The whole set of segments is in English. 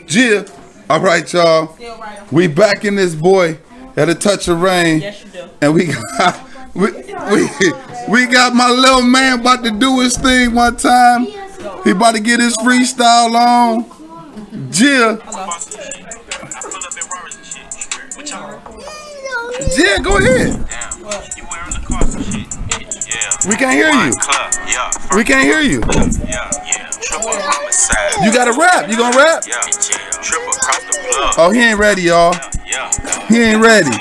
Gia. All right, y'all. We back in this boy at a touch of rain. Yes, you do. And we got we got my little man about to do his thing one time. He about to get his freestyle on. Gia. Gia, go ahead. We can't hear you. We can't hear you. You gotta rap. You gonna rap? Oh, he ain't ready, y'all. He ain't ready.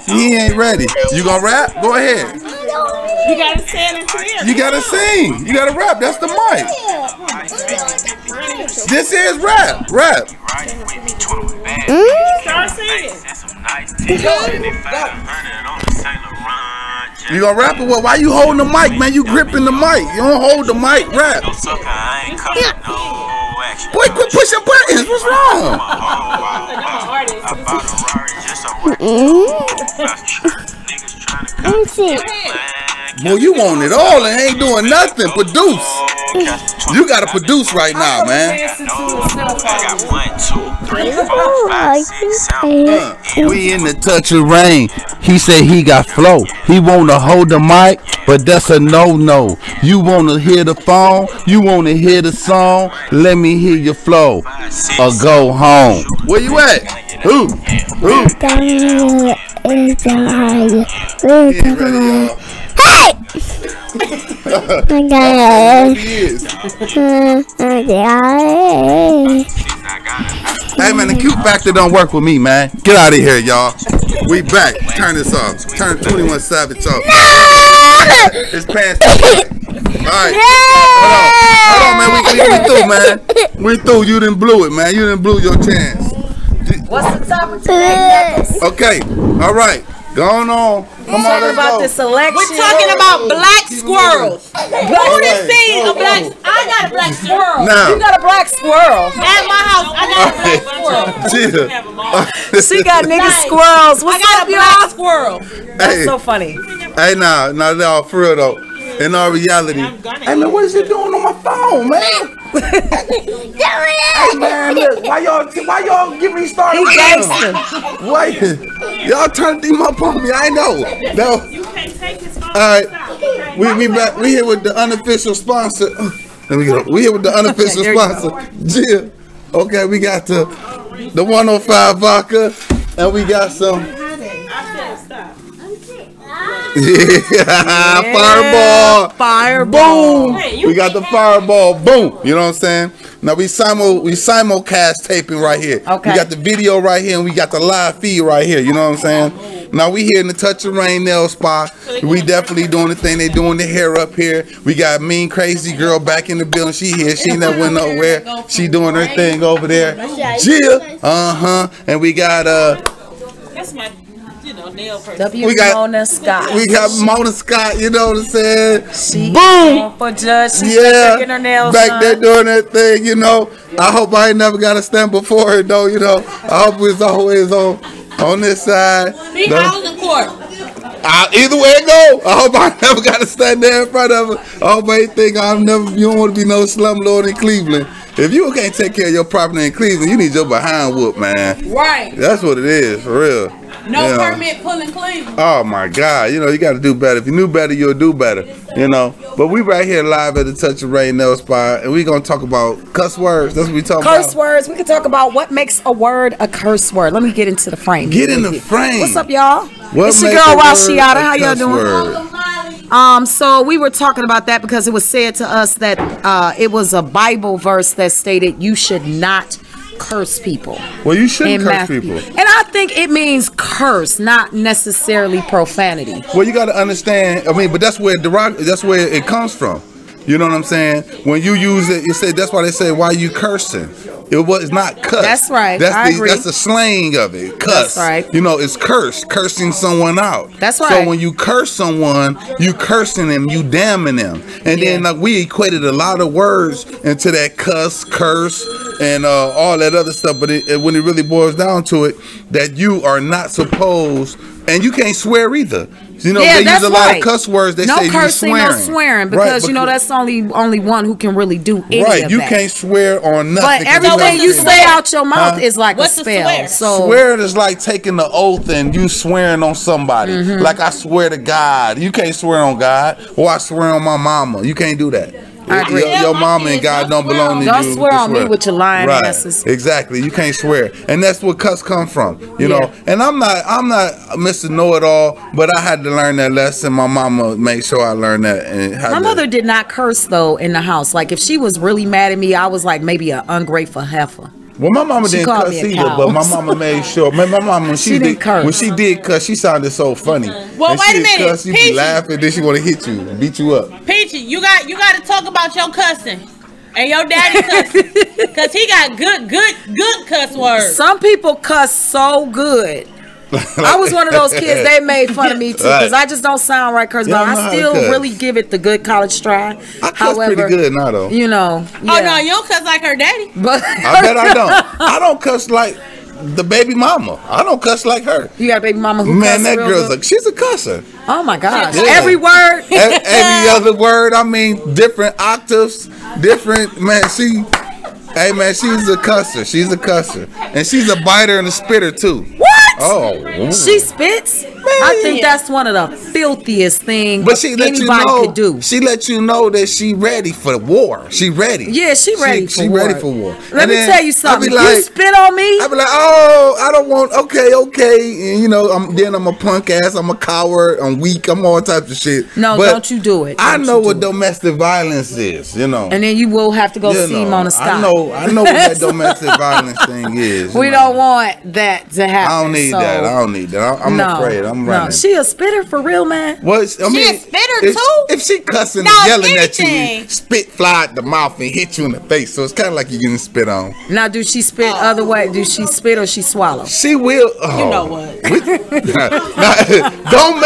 He ain't ready. You gonna rap? Go ahead. You gotta sing and clear. You gotta sing. You gotta rap. That's the mic. This is rap. Rap. Start singing. You gonna rap or what? Why you holding the mic, man? You gripping the mic. You don't hold the mic. Rap. Boy, quit pushing buttons. What's wrong? Boy, you want it all and ain't doing nothing. Produce. You gotta produce right now, man. We in the touch of rain. He said he got flow. He wanna hold the mic, but that's a no-no. You wanna hear the phone? You wanna hear the song? Let me hear your flow or go home. Where you at? Who? Hey! Hey man, the cute factor don't work with me, man. Get out of here, y'all. We back. Turn this off. Turn 21 Savage off. It's past. Alright. Hold on, man. We through, man. We through. You didn't blew it, man. You didn't blew your chance. What's the topic today? Okay. Alright. Going on. Come on, let's about go. this election. We're talking about black squirrels. Who done seen a black? I got a black squirrel. Now. You got a black squirrel. At my house, I got a black squirrel. She got nigga squirrels. What's I got up, a black y'all? squirrel. That's so funny. Hey, nah, for real though. In all reality, hey man, what is you doing on my phone, man? Hey man, look, why y'all get me started? He gangster. Wait, y'all turn things up on me. I know. No. You can't take his phone. All right, we back. We here with the unofficial sponsor. Let me get. We here with the unofficial sponsor, Jill. Okay, we got the 105 vodka, and we got some. Yeah, fireball, boom. Hey, we got the fireball, boom. You know what I'm saying? Now we simulcast taping right here. Okay. We got the video right here, and we got the live feed right here. You know what I'm saying? Now we here in the Touch of Rain nail spa. We definitely doing the thing. They doing the hair up here. We got Mean Crazy Girl back in the building. She here. She never went nowhere. She doing her thing over there. Jill, and we got That's my, nail person. Mona Scott. We got Mona Scott, you know what I'm saying? She Boom! For judge. She's Yeah, her nails back there doing that thing, you know. I hope I ain't never got to stand before her, though, you know. I hope it's always on this side. Be housing court. Either way it go, I hope I never got to stand there in front of her. I hope I think you don't want to be no slumlord in Cleveland. If you can't take care of your property in Cleveland, you need your behind whoop, man. Right. That's what it is, for real. No permit pulling Cleveland. Oh my God! You know you got to do better. If you knew better, you'll do better. You know. But we right here live at the Touch of Rain nail spa, and we gonna talk about cuss words. That's what we talking about. Curse words. We can talk about what makes a word a curse word. Let me get into the frame. Get in the frame. What's up, y'all? What It's your makes girl a word Rashiata. a How y'all cuss doing? word? So we were talking about that because it was said to us that it was a Bible verse that stated you should not curse people. Well, you shouldn't curse Matthew. people. And I think it means curse, not necessarily profanity. Well, you got to understand. I mean, but that's where it comes from. You know what I'm saying? When you use it, you say that's why they say, "Why you cursing?" It's not cuss. That's right. I agree. That's the slang of it. Cuss. That's right. You know, it's cursing someone out. That's right. So when you curse someone, you cursing them, you damning them, and then like we equated a lot of words into that curse, and all that other stuff. But when it really boils down to it, that you are not supposed, and you can't swear either. You know, Yeah, they that's use a lot right. of cuss words. They no say cursing, you no swearing. swearing, because Right, you know that's only one who can really do any right. of You that. can't swear on nothing. But 'cause everything you it's not- say out your mouth is like What's a a spell. swear? So Swearing is like taking the oath and you swearing on somebody. Mm-hmm. Like I swear to God. You can't swear on God. Or I swear on my mama. You can't do that. I agree. Your mama and God don't belong to you. Don't swear to on me with your lying right. asses. Exactly. You can't swear. And that's where cuss come from. You Yeah. know. And I'm not Mr. Know-It-All, but I had to learn that lesson. My mama made sure I learned that. And my mother did not curse though in the house. Like if she was really mad at me, I was like maybe an ungrateful heifer. Well, my mama She didn't called cuss me a either, cow. but my mama made sure. My mama when She didn't curse. when she did cuss, she sounded so funny. Well, And wait she'd a minute. Cuss, you be Peachy. laughing, then she want to hit you, beat you up. Peachy, you got to talk about your cussing and your daddy cussing, cause he got good cuss words. Some people cuss so good. I was one of those kids. They made fun of me too because Right. I just don't sound right. Cause You don't know I how to still cuss. really give it the good college try. I cuss pretty good now, though. You know. Oh yeah. no, you don't cuss like her daddy. But I bet I don't. I don't cuss like the baby mama. I don't cuss like her. you got a baby mama who Man, cuss that real girl's good? like she's a cusser. Oh my gosh! Yeah. Every word. Every other word, I mean, different octaves, different. Man, hey man, she's a cusser. She's a cusser, and she's a biter and a spitter too. What? Oh, ooh. She spits. I think that's one of the filthiest things But she let you anybody know. could do. She let you know that she ready for war. She ready. Yeah, she ready for She war. ready for war. Let And me then tell you I something. be You like, spit on me. I be like, oh, I don't want. Okay, and you know, I'm a punk ass. I'm a coward. I'm weak. I'm all types of shit. No, But don't you do it. I Don't know you what do it. domestic violence is. You know. And then you will have to go You see know, Mona Scott. I know what that domestic violence thing is. you We know. don't want that to happen. I don't need so- that. I don't need that. I'm no, afraid. I'm no. running. She a spitter for real, man. What? I mean, a spitter, if, too? If she cussing No, and yelling at anything. you, spit fly out the mouth and hit you in the face. So it's kind of like you're getting spit on. Now, do she spit other way? Do she spit or she swallow? She will. Oh. You know what? Now, don't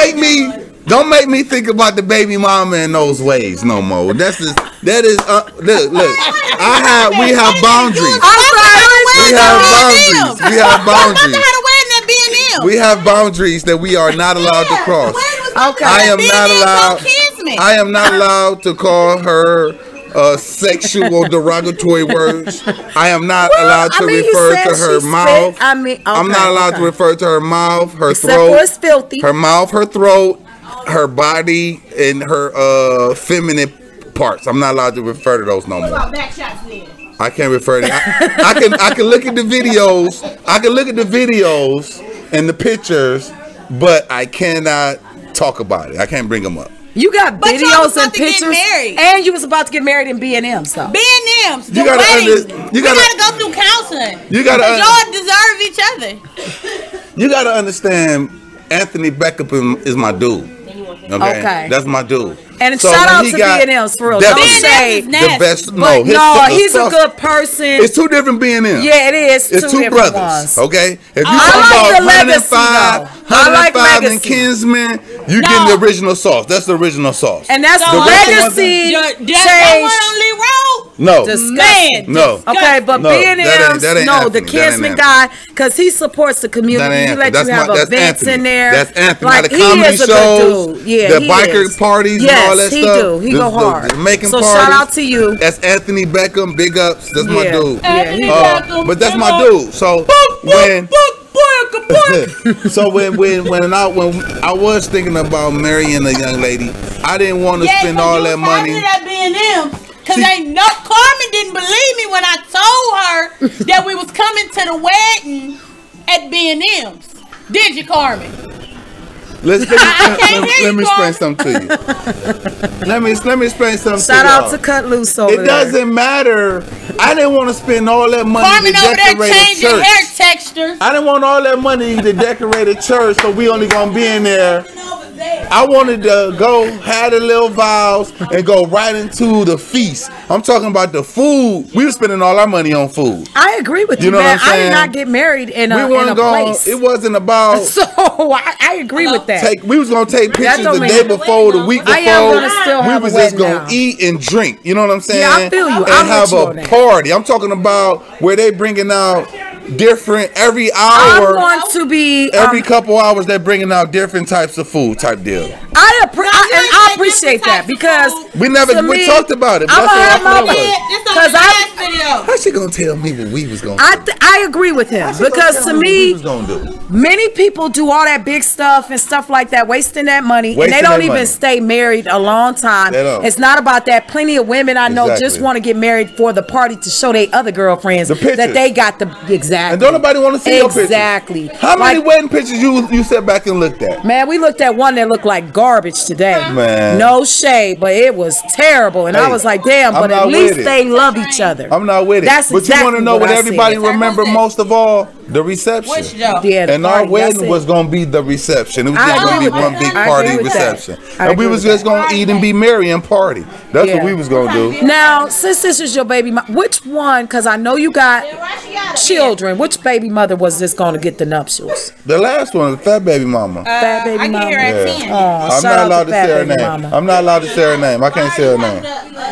make me think about the baby mama in those ways no more. That is look. We have boundaries. We have boundaries. We have boundaries that we are not allowed to cross. Okay. I am not allowed. I am not allowed to call her sexual derogatory words. I am not allowed to you refer said to her she mouth. spit. I mean, I'm not allowed to refer to her mouth, her Except throat, for it's filthy. her mouth, her throat, her body, and her feminine parts. I'm not allowed to refer to those no more. I can't refer to. I can look at the videos. I can look at the videos and the pictures, but I cannot talk about it. I can't bring them up. You got But y'all videos was about and to get pictures, married. and you was about to get married in B&M. So B&M's, the You gotta weddings. you We gotta go through counseling. You gotta Because y'all deserve each other. You gotta understand. Anthony Beckham is my dude. Okay. That's my dude. and So shout when out he to got- B&M's for real. that Don't was say B&M's is nasty. the best. But his no, stuff- he's a stuff- good person. It's two different B&M's. Yeah, it is. It's two different brothers, ones. okay? If you I talk like about the legacy, 105, though. I like 105 and legacy. Kinsman, you No. getting the original sauce. That's the original sauce. And that's So the rest of legacy That one change. on Lee Road? no, Disgusting. no. Okay, but No, B&M's, that ain't no, Anthony. the That Kinsman ain't guy, because he supports the That community. ain't He let Anthony. you have That's events Anthony. in there. That's Anthony. Like, Like the he comedy is a shows, good dude. Yeah, the he biker is. parties Yes, and all that he stuff. do. He go hard. Jamaican So parties. shout out to you. That's Anthony Beckham. Big ups. That's my Yeah. dude. Yeah, he But that's my dude. So when when I was thinking about marrying a young lady, I didn't want to spend all that money. At B&M. Cause Carmen didn't believe me when I told her that we was coming to the wedding at B&M's. Did you, Carmen? Let me explain something to you. Let me explain something Shout to out y'all. to Cut Loose over It there. doesn't matter. I didn't want to spend all that money Carmen to over there decorate a changing church. hair textures. I didn't want all that money to decorate a church, so we only gonna be in there. I wanted to go, had a little vows, and go right into the feast. I'm talking about the food. We were spending all our money on food. I agree with you, You know man. what I'm I did saying? not get married in We a weren't going. place. It wasn't about So I agree with that. We was gonna take pictures don't the mean- day before, the week before. I am gonna still have we was a just wedding gonna now. eat and drink. You know what I'm saying? Yeah, I feel you. And I'm have with you a on that. party. I'm talking about where they bringing out different every I hour. want to be Every couple hours, they're bringing out different types of food type deal. I appreciate that because We never talked about it. But I'm that's gonna have what I my feel like. Because I- video. How she gonna tell me what we was gonna do? I agree with him because to What we me, was gonna do? many people do all that big stuff and stuff like that, wasting that money, and Wasting they don't their even money. stay married a long time. They don't. It's not about that. Plenty of women I know just Exactly. want to get married for the party to show their other girlfriends The pictures. that they got the exactly. And don't nobody want to see your pictures. Exactly. How many Like, wedding pictures you sat back and looked at? man, we looked at one that looked like garbage today. Man. No shade, but it was terrible. And I Hey, was like, damn, I'm but not at least with it. they love each other. I'm not with it. That's but exactly you want to know what what I everybody said. remember most of all? The reception. Which joke? Yeah, the And our party, that's wedding it. was gonna be the reception. It was I just gonna agree be with one that. big I party agree with that. reception. I And we agree was with just gonna eat and be merry and party. That's Yeah. what we was gonna do. Now, since this is your baby, which one? Because I know you got children. Which baby mother was this going to get the nuptials? The last one, the fat baby mama. Fat baby I mama. get here at Yeah. 10. Oh, I'm shout not out allowed to to fat say her baby name. mama. I'm not allowed to say her name. I can't say her name.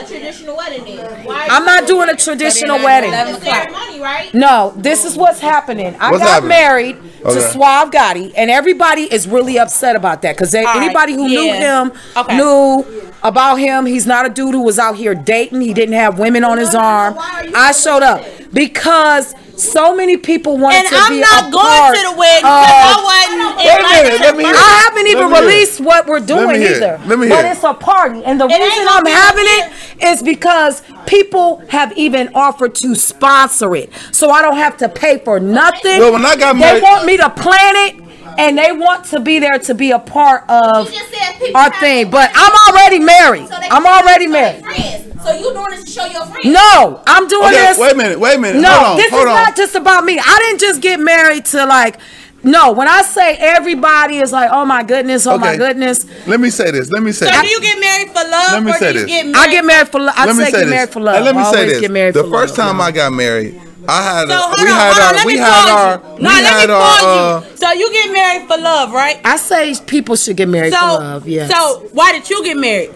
Traditional wedding then? I'm not doing a traditional wedding. Ceremony, right? No, this is what's happening. I What's got happening? married to Okay. Suave Gotti, and everybody is really upset about that because right, anybody who knew yeah. him Okay. knew about him. He's not a dude who was out here dating. He didn't have women on his arm. I showed up because so many people wanted And to I'm be not a going part to the wedding of- because I wasn't Wait a minute, invited let to me the hear. first. I haven't even Let me hear. released what we're doing hear. either. Let me But hear. it's a party. And the reason ain't I'm gonna be having no it is because people have even offered to sponsor it. So I don't have to pay for nothing. Well, when I got they married- want me to plan it and they want to be there to be a part of You just said people our have thing. to- But I'm already married. So they I'm can already show their married. friends. So you doing this to show your friends? No, I'm doing Okay, this. wait a minute. No, Hold on, this hold is on. not just about me. I didn't just get married to like. No, when I say everybody is like, oh my goodness, oh my Okay. goodness. Let me say this. Let me say So this. do you get married for love Let me or say do you this. get I married? get married for love. I Let me say say get this. married for love. And let me I say always this. get married The for first love. time I got married, I had So hold we on, had hold on. our Let we me had pause our you. we No, let had me our pause you. So you get married for love, right? I say people should get married So, for love. Yes. so why did you get married?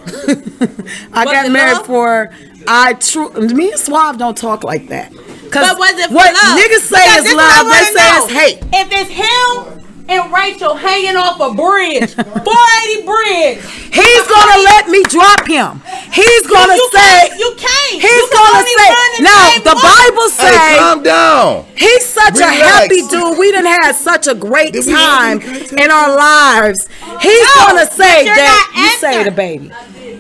I was got it married love? for me and Suave don't talk like that. But was it for what love? niggas say Because is this what I love, they wanna say know. it's hate. If it's him and Rachel hanging off a bridge, 480 bridge, He's gonna let me drop him. He's gonna you say can't, you can't. he's You can gonna only say run the now same the one. Bible Hey, say calm down. he's such a Relax. happy dude. We done had such a great Did we time have in our lives. He's No, gonna say but you're that not you say answering. the baby.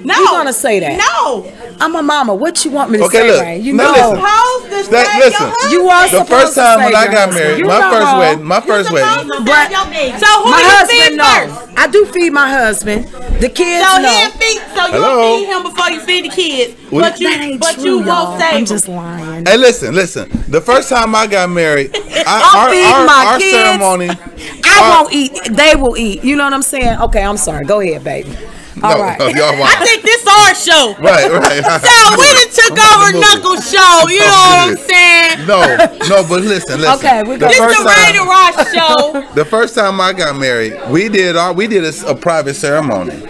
No. He's gonna say that. No. I'm a mama. What you want me to Okay, say, look. Ray? You Now know. listen. Supposed to That- say listen. your husband. You are The supposed first to time say when I your got husband. married, You're my not first wrong. wedding, my first wedding. Supposed to But say your name. So who My you husband feed knows. first? I do feed my husband. The kids So know. he'll feed. So you Hello? feed him before you feed the kids. We- But you, That ain't but true, you y'all. won't save I'm him. just lying. Hey, listen. The first time I got married, I'm feeding my our kids. ceremony. I won't eat. They will eat. You know what I'm saying? Okay, I'm sorry. Go ahead, baby. All No, right. y'all I wild. think this our show. Right. So we done took over Knuckle Show. You know what I'm saying? No, but listen. Okay, we're the gonna- This first the Ray time, Ross show. the first time I got married, we did a private ceremony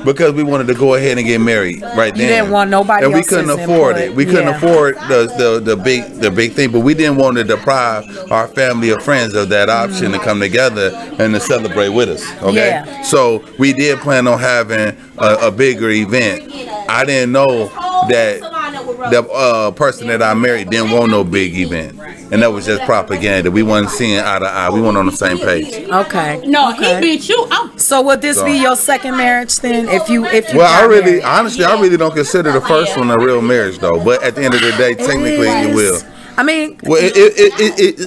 because we wanted to go ahead and get married right then. didn't want nobody and we else's couldn't afford input. it. We couldn't Yeah. afford the big thing, but we didn't want to deprive our family or friends of that option to come together and to celebrate with us. Okay, Yeah. so we did plan on having a bigger event. I didn't know that the person that I married didn't want no big event, and that was just propaganda. We wasn't seeing eye to eye. We weren't on the same page. Okay. No, Okay. he beat you out. So would this be your second marriage then? If you Well, got married? honestly, I really don't consider the first one a real marriage, though. But at the end of the day, technically, it will. I mean, Well,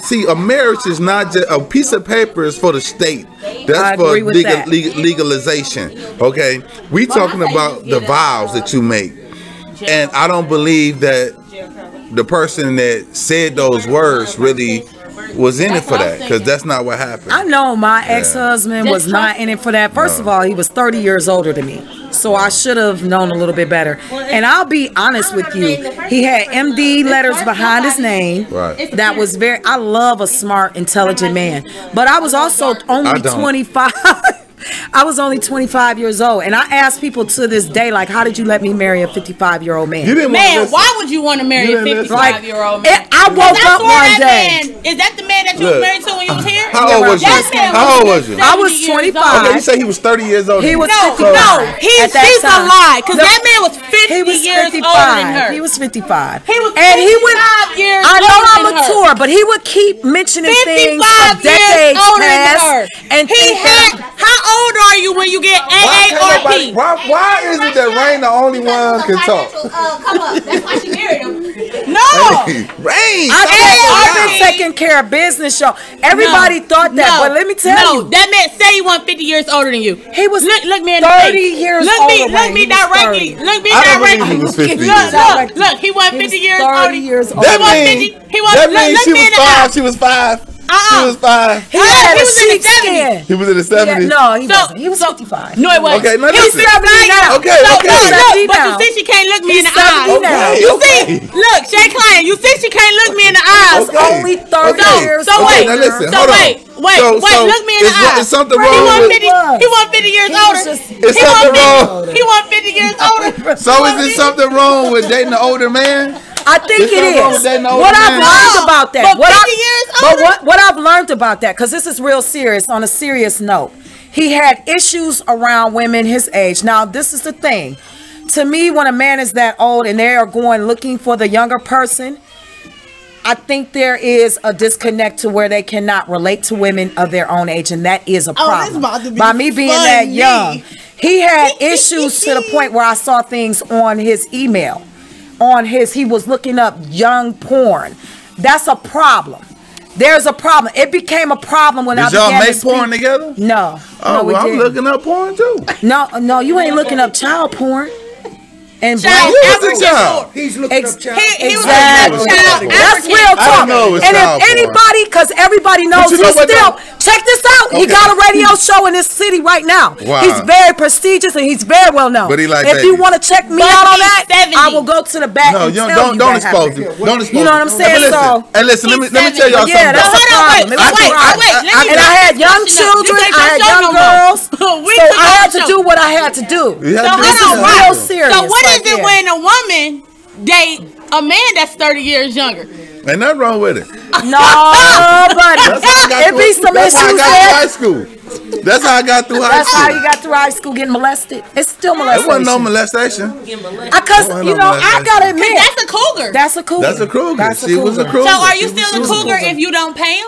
see, a marriage is not just a piece of paper. Is for the state. I That's for agree with that. legalization. Okay, we talking about the vows that you make, and I don't believe that the person that said those words really was in it for that, because that's not what happened. I know my ex-husband was not in it for that. First of all, he was 30 years older than me. So I should have known a little bit better. And I'll be honest with you. He had MD letters behind his name. Right. That was I love a smart, intelligent man. But I was also only I don't. 25. I was only 25 years old, and I ask people to this day, like, how did you let me marry a 55-year-old man? You didn't Man, why would you want to marry a 55-year-old man? I woke up one day. Is that the man that you was married to when you was here? How old was you? How old was you? I was 25. Okay, you say he was 30 years old. He was No, 55. she's a lie. Because that man was 50 years older than her. He was 55. He was 55 years I know older I'm than mature, but he would keep mentioning things 55 of decades years older than past. her. And How old are you when you get AARP? Why is it that Rain the only one can talk? Come up. That's why she married him. No. Rain, I've been taking care of business, y'all. Everybody thought that, but let me tell you. That man say he wasn't 50 years older than you. He was look me in 30 the face. years look older. Look me directly. Look me I don't believe directly. he was 50 Look, he wasn't 50 years 30 older. years older. That means she was 5. She was 5. She was 5. He had a was in the sheep skin. He was in the 70s. No, he wasn't. He was 55. No, it wasn't. Okay, no, he was listen. 59 now. Okay, So, okay. look, but you see she can't look me in the eyes. Okay, You okay. see, look, Shay Klein, you see she can't look me in the eyes. Okay. Only 30 years So older. wait, now listen, so hold on. wait, look me in the eyes. Is something He wrong wasn't with 50. He wasn't 50 years older. Is something wrong? He wasn't 50 years older. So is there something wrong with dating an older man? I think it something wrong with is. that older What I've man? learned about that. But 50 years older. But what I've learned about that, because this is real serious, on a serious note, he had issues around women his age. Now, this is the thing. To me, when a man is that old and they are going looking for the younger person, I think there is a disconnect to where they cannot relate to women of their own age, and that is a problem. By me being that young, he had issues to the point where I saw things on his email. He was looking up young porn. That's a problem. There's a problem. It became a problem when I began to Did y'all make porn together? No. Oh, no, we well, I'm didn't. looking up porn too. No, you ain't looking up child porn. And Child You was a African child. porn. He's looking up child. He was Exactly. looking up child That's African. real I talk. didn't know it was And if child porn. anybody, because everybody knows you know he's what still, though? check this out. He Okay. got a radio show in this city right now. Wow. He's very prestigious and he's very well known. But he like if you babies. want to check me But out on he's that, 70. I will go to the back No, and you tell you don't that expose happened. him. Don't expose You know what I'm him. saying? Hey, listen, So- hey, listen. Let me tell He's y'all Yeah, something. that's a Hold on, problem. It was a wait. problem. Let me And I had young You can't children, I had show young no more. girls, We so took I our had to show. do what I had to do. You had So to do hold something. on, real right. serious So what right is it there. when a woman date a man that's 30 years younger? Ain't nothing wrong with it. No, buddy. That's how I got It through, be some that's how I issues got through there. high school. That's how I got through high That's how school. you got through high school getting molested. It's still It molestation. wasn't no molestation. Because, It you wasn't know, no I gotta admit, That's a cougar. that's a cougar. That's a Kruger. That's a She was a cougar. Kruger. So are you She was still a cougar if you don't pay him?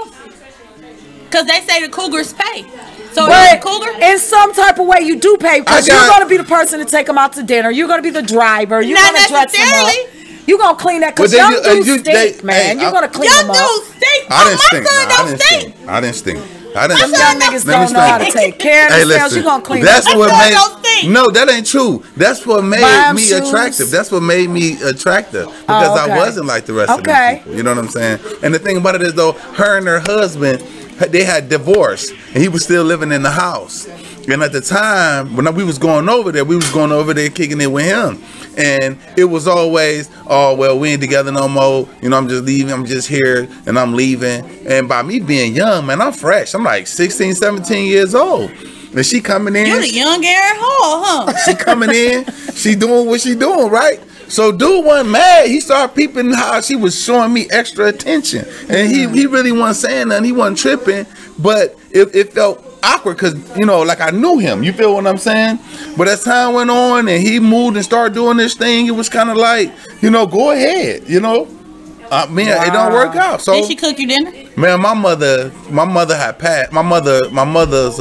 Because they say the cougars pay. So you're a But cougar? in some type of way, you do pay because I got- you're going to be the person to take them out to dinner. You're going to be the driver. You're Not going to dress them up. necessarily. You're going to clean that because But young then dudes stink, man. hey, You're going to clean Young them up. dudes stink. I didn't My stink. son No, I don't didn't stink. stink. I didn't stink. I didn't Young stink. niggas Let me don't know how to explain. take care of Hey, themselves. listen. You're going to clean That's them up. what My son made. don't stink. No, that ain't true. That's what made Buy 'em me shoes. attractive. That's what made me attractive because okay. I wasn't like the rest of Okay. the people. You know what I'm saying? And the thing about it is though, her and her husband, they had divorced, and he was still living in the house. And at the time, when we was going over there kicking it with him. And it was always, oh, well, we ain't together no more. You know, I'm just leaving. I'm just here and I'm leaving. And by me being young, man, I'm fresh. I'm like 16, 17 years old. And she coming in. You're the young Aaron Hall, huh? She coming in. She doing what she doing, right? So dude wasn't mad. He started peeping how she was showing me extra attention. And he really wasn't saying nothing. He wasn't tripping. But it felt awkward because, you know, like I knew him. You feel what I'm saying? But as time went on and he moved and started doing this thing, it was kind of like, you know, go ahead, you know. Man, it don't work out. So Did she cook you dinner? man, my mother had passed. My mother's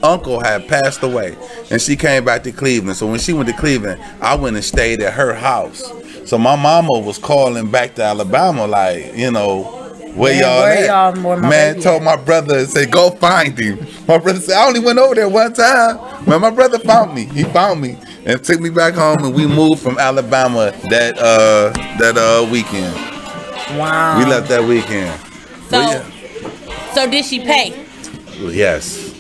uncle had passed away, and she came back to Cleveland. So when she went to Cleveland, I went and stayed at her house. So my mama was calling back to Alabama, like, you know, where Man, y'all where at? y'all, where my Man baby told my brother and said, go find him. My brother said, I only went over there one time. Man, my brother found me. He found me and took me back home, and we moved from Alabama that weekend. Wow. We left that weekend. So, so did she pay? Well, yes,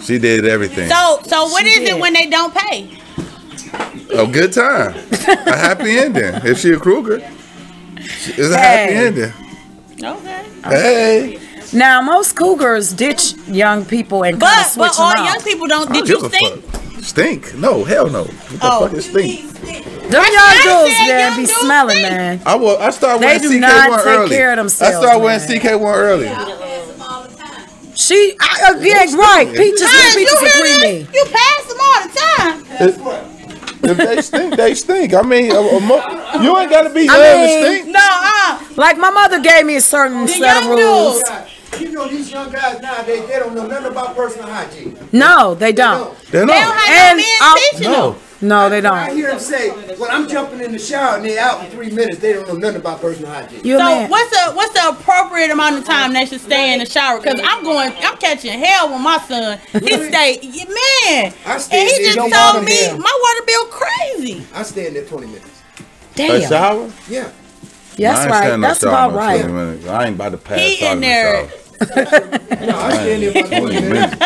she did everything. So what is it when they don't pay? A good time, a happy ending. If she a Kruger, it's a happy ending. Okay. Hey, Now, most cougars ditch young people and kind of switch But all them young out. people don't. Did Give you a think? fuck. Stink? No, hell no. What the fuck is stink? Them young I dudes, said man, young be dudes smelling, stink. man. I started They wearing do CK1 not take early. care of themselves, I started wearing man. CK1 early. Yeah, right. Peaches and Guys, peaches you and hear creamy. this? You pass them all the time. If they stink, they stink. I mean, you ain't gotta be young mean- to stink. No, Like my mother gave me a certain set of young rules. dudes. You know these young guys nowadays, they don't know nothing about personal hygiene. No, they don't. They They don't know. have And no I'll- men teaching them. No, they I don't. hear them say, "Well, I'm jumping in the shower and they're out in 3 minutes." They don't know nothing about personal hygiene. You a So man. what's the appropriate amount of time they should stay in the shower? Cause I'm catching hell with my son. He stay, man, I stay and he in just there, told don't me bother them. my water bill crazy. I stay in there 20 minutes. A Damn. shower? Yeah. Yeah, I that's ain't right. standing no That's shower about no right. 20 minutes. I ain't about to pass He out in in the there. shower. No, I stay in there about 20 minutes.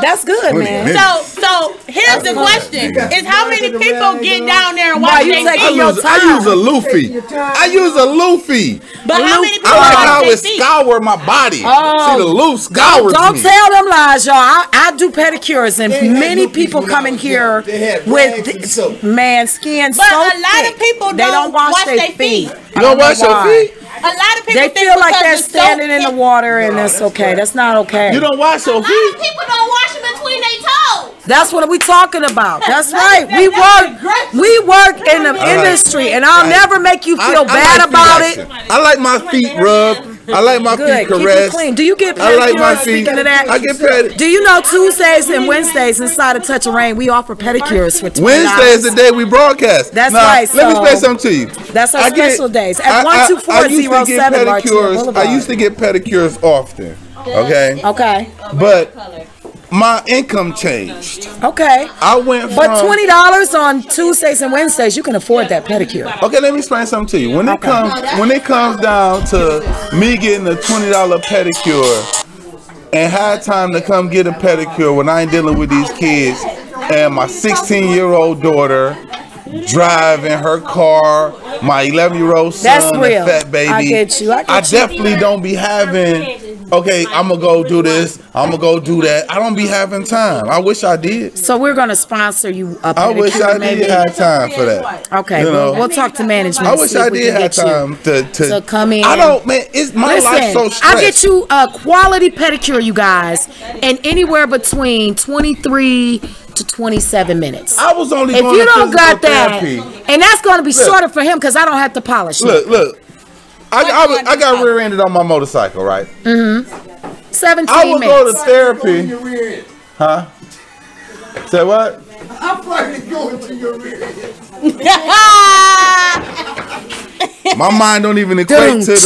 That's good, man. minutes. So here's the question: is how many people get down there and Why watch you their taking feet? your I use a loofy. I use a loofy. But how many people I like watch how their it feet? scour my body. Oh. See, the loof scours Don't me. tell them lies, y'all. I do pedicures, and They had many nookies people when come I in was here young. They had rags and with soap. man skin But so a lot thick. of people They don't wash their feet. You don't wash your feet? A lot of people They think feel like because they're the soap standing in the is- water, and that's okay. That's not okay. You don't wash your feet? People don't wash them between their toes. That's what we talking about. That's right. We work in the industry, and I'll never make you feel bad like about feet it. action. I like my feet rubbed. I like my Good. feet Keep it caressed. clean. Do you get I like my pedicures? feet. Speaking of that, I get pedicures. do you know Tuesdays and Wednesdays inside of Touch of Rain, we offer pedicures for $20. Wednesday is the day we broadcast. That's now, right, Let me so say something to you. that's our special days. At I used to get 12407 Martinez Boulevard. I used to get pedicures often. Okay, Okay. but my income changed. Okay. I went from. But $20 on Tuesdays and Wednesdays, you can afford that pedicure. Okay, let me explain something to you. When it comes down to me getting a $20 pedicure and had time to come get a pedicure when I ain't dealing with these kids and my 16-year-old daughter driving her car, my 11-year-old son, That's real. and fat baby. I get you. I get you. definitely don't be having. Okay, I'm gonna go do this. I'm gonna go do that. I don't be having time. I wish I did. So we're going to sponsor you a pedicure. I wish I maybe. did have time for that. Okay, You know. we'll talk to management. I and wish see if I we did can have get you time to come in. I don't, man. It's my life so Listen, stressed. I get you a quality pedicure, you guys, in anywhere between 23 to 27 minutes. I was only If going you to don't got physical that, therapy. and that's going to be Look. shorter for him because I don't have to polish it. Look. I got rear-ended on my motorcycle, right? 17 I would go to minutes. therapy. Your rear end. Huh? Say what? I'm probably going to your rear end. My mind don't even equate to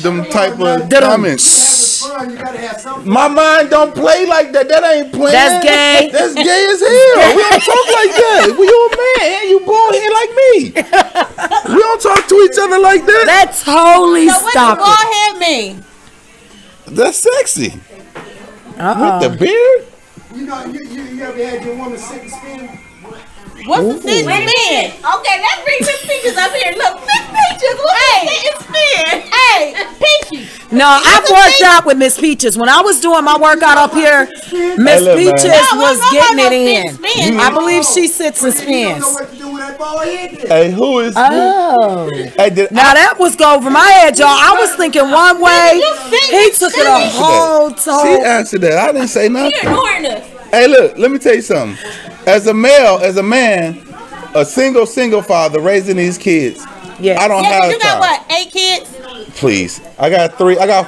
them type of comments. Fun, you gotta have something. My mind don't play like that. That ain't playing. That's gay. That's gay as hell. We don't talk like that. We you a man. You bald head like me. We don't talk to each other like that. That totally So what stop the it. bald head mean? That's sexy. Uh-oh. With the beard. You know, you ever had your woman sit and spin? What's the sit Wait a and spin? minute. Okay, let's bring Miss Peaches up here. Look, Miss Peaches, what is sit and spin? Hey, Peachy. No, I've worked out with Miss Peaches. When I was doing my workout up here, Miss look, man. Peaches No, was no, getting no, it in. sit and spin. I believe she sits and You don't know spins. what to do with that bald head then. Hey, who is? Oh. Hey, did Now that was go over my head, y'all. I was thinking one way. He took it a whole She total. answered that. I didn't say nothing. You're ignoring us. Hey, look, let me tell you something. As a man, a single father raising these kids, Yeah. I don't Yeah, have you got time. what? 8 kids? Please. I got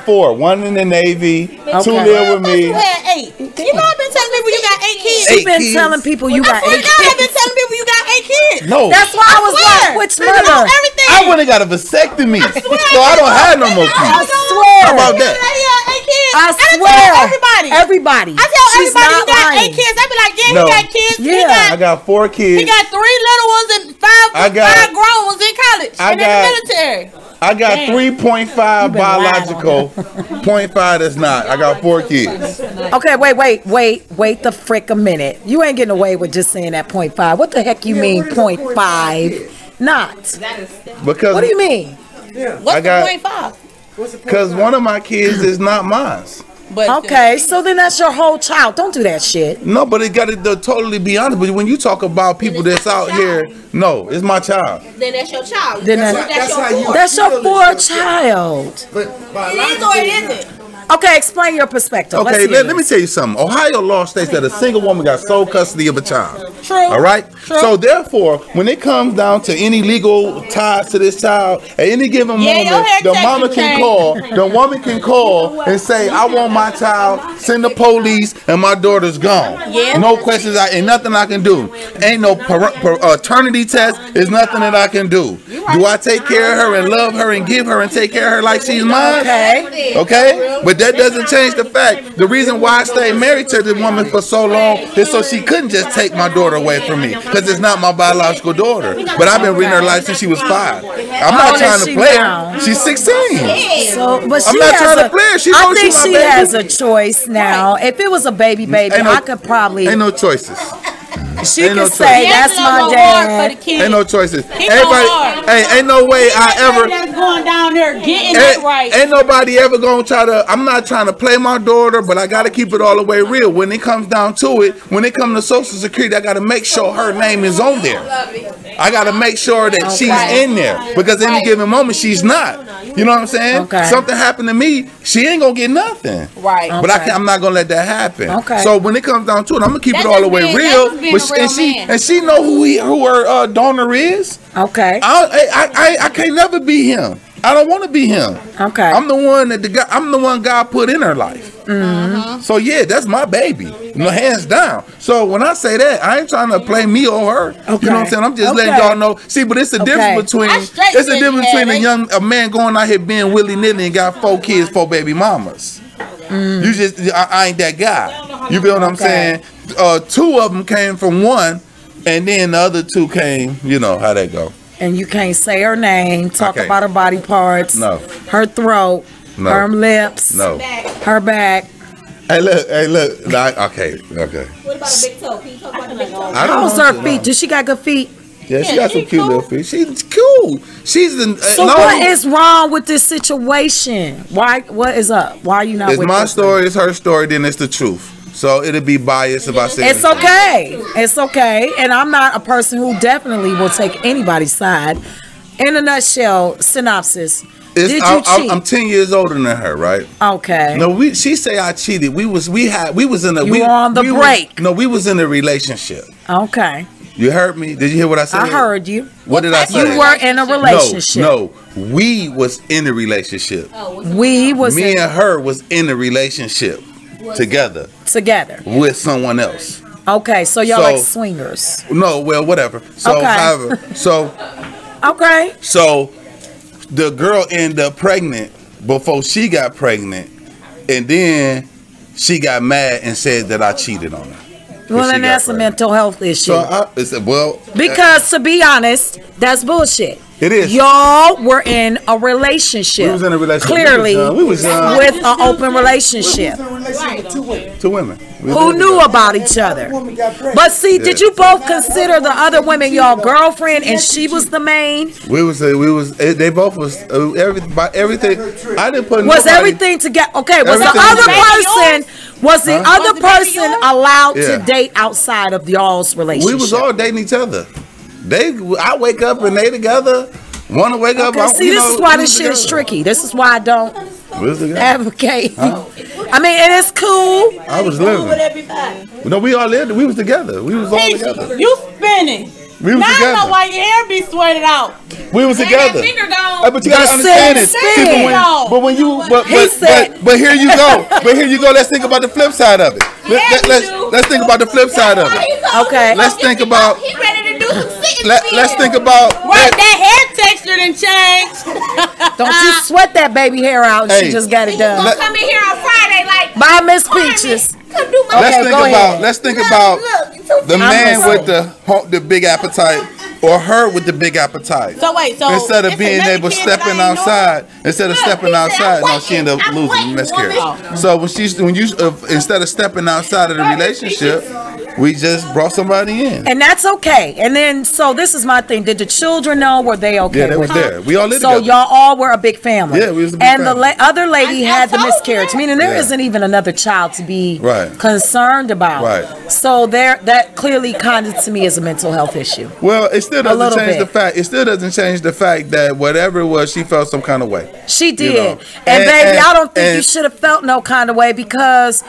4. One in the Navy, 2 Okay. live with me. You had 8. You know I've been telling people you got 8 kids. She Eight been kids. telling people you I got swear 8 to God, I've been kids. telling people you got 8 kids. No. That's why I was like, which Nigga know mother? everything. I went and got a vasectomy. So I don't have no more I kids. swear. How about that? I tell swear. everybody. Everybody. I tell She's everybody you not got lying. 8 kids. I be like, yeah, No. he got kids. Yeah. I got 4 kids. He got 3 little ones and 5 I got- 5 grown ones in college I and got- in the military. I got Damn. 3.5 been lying biological, 0.5 that's not. I got 4 kids. Okay, wait the frick a minute. You ain't getting away with just saying that 0.5. What the heck you mean what is a 0.5? Not. Because What do you mean? What's I got- the 0.5? Because one of my kids is not mine. But Okay, so then that's your whole child. Don't do that shit. No, but it got to totally be honest. But when you talk about people that's out here, no, it's my child. Then that's your child. Then That's how you That's your feel poor is- child. But It is or it isn't. Okay, explain your perspective. Let's Okay, hear let me this. tell you something. Ohio law states that a single woman got sole custody of a child. True. All right? True. So therefore, when it comes down to any legal ties to this child, at any given Yeah, your moment, hair the texture mama can changed. call, the woman can call and say, I want my child, send the police, and my daughter's gone. Yeah. No questions, ain't nothing I can do. Ain't no paternity test, there's nothing that I can do. Do I take care of her and love her and give her and take care of her like she's mine? Okay. Okay? But that doesn't change the fact. The reason why I stayed married to the woman for so long is so she couldn't just take my daughter away from me. Because it's not my biological daughter. But I've been reading her life since she was 5. I'm How not old trying is to she play now? her. She's 16. So, but she I'm not has trying to a, play her. She I knows think she she my baby. has a choice now. If it was a baby, Ain't no- I could probably. Ain't no choices. She ain't could no say, choice. "That's my For the dad." kid. Ain't no choices. He Everybody, go hard. hey, ain't no way I ever. That's going down there getting Ain't, it right. ain't nobody ever gonna try to. I'm not trying to play my daughter, but I gotta keep it all the way real. When it comes down to it, when it comes to Social Security, I gotta make sure her name is on there. I gotta make sure that she's in there because any given moment she's not. You know what I'm saying? Okay. Something happened to me, she ain't gonna get nothing. Right. But I'm not gonna let that happen. Okay. So when it comes down to it, I'm gonna keep That's it all the just way being- real. that's just being a real man. She know who her donor is. Okay. I can't never be him. I don't want to be him. Okay. I'm the one that I'm the one God put in her life. So yeah, that's my baby, hands down. So when I say that, I ain't trying to play me or her. You know what I'm saying? I'm just letting Okay. y'all know. See, but it's a difference between I straight it's a said difference you between had a man going out here being willy nilly and got 4 kids, 4 baby mamas. You just I ain't that guy. You feel what I'm saying? 2 of them came from one, and then the other 2 came. You know how that go. And you can't say her name, talk Okay. about her body parts, No. her throat, No. her lips, No. her back. Hey look. Okay. What about a big toe? Can you talk about the big toe? I don't How's know. her feet? Does she got good feet? Yeah, she got some cute little feet. She's cool. She's the. So what is wrong with this situation? Why? What is up? Why are you not It's with my this story. It's her story. Then it's the truth. So it'll be biased if I say It's okay. It's okay. And I'm not a person who definitely will take anybody's side. In a nutshell, synopsis. Did you cheat? I'm 10 years older than her, right? Okay. No, she say I cheated. We was in a. You we, were on the we break. No, we was in a relationship. Okay. You heard me? Did you hear what I said? I heard you. What did I say? You were in a relationship. No, we was in a relationship. We was Me and her was in a relationship together together. with someone else. Okay, so y'all So- like swingers. No, well, whatever. So, Okay. however, Okay. so the girl ended up pregnant before she got pregnant, and then she got mad and said that I cheated on her. Well, she then got that's a pregnant. mental health issue. So I said, well, Because to be honest, that's bullshit. It is. Y'all were in a relationship. We was in a relationship. Clearly, We was young. with an open relationship. in a relationship with 2 women. 2 women. We Who lived knew together. about each other? Woman got pregnant. But see, did you both consider the other women y'all girlfriend and she was the main? We was. They both was. Everything. I didn't put. Was nobody- everything together? Okay, was the Everything other together. person, was the other Was the baby person yours? allowed Yeah. to date outside of y'all's relationship? We was all dating each other. I wake up and they together. Want to wake up? Okay, see, this is why this shit is tricky. This is why I don't We was together. advocate. I mean, it is cool. I was living. No, we all lived. We was together. We was all together. You spinning. We was Now I know together. why your hair be sweated out. We was together. Finger gone. Hey, but you gotta Just understand said it. spin. See, but when you, He said- but here you go. But here you go. Let's think about the flip side of it. Let's think about the flip side of it. Okay. Let's think about. He ready to do some sitting. Let's think about. Right, that hair texture done changed. Don't you sweat that baby hair out. Hey. She just got it You gonna done. come in here on Friday like, Bye, Miss Peaches. come do my Let's Okay, think go about. ahead. Let's think about the man listening. with the big appetite, or her with the big appetite. So wait, so Instead of it's being another able kid stepping that I ain't know? outside, instead of stepping he said, outside, I'm no, she ended up waiting. losing I'm miscarriage. waiting, So when you instead of stepping outside of the relationship, We just brought somebody in. And that's okay. And then, so this is my thing. Did the children know? Were they okay? Yeah, they were with there. it? We all lived So together. y'all all were a big family. Yeah, we was a big and family. the other lady I had the told miscarriage, you. meaning there Yeah. isn't even another child to be Right. concerned about. Right. So that clearly kind of to me is a mental health issue. Well, it still doesn't little change bit. the fact. It still doesn't change the fact that whatever it was, she felt some kind of way. She did. know. And baby, And- I don't think you and- should have felt no kind of way because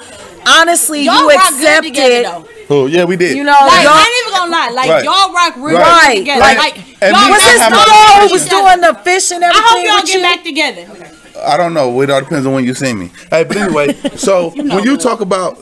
honestly, Y'all you rock good together accepted, though. Oh, yeah, we did. you know, Like, y'all, I ain't even gonna lie. Like, Right. y'all rock real Right. good together. Like- Like, and y'all me was not this the having- girl who was each other. doing the fish and I everything hope y'all with get you? back together. I don't know. It all depends on when you see me. Hey, but anyway, so when you talk about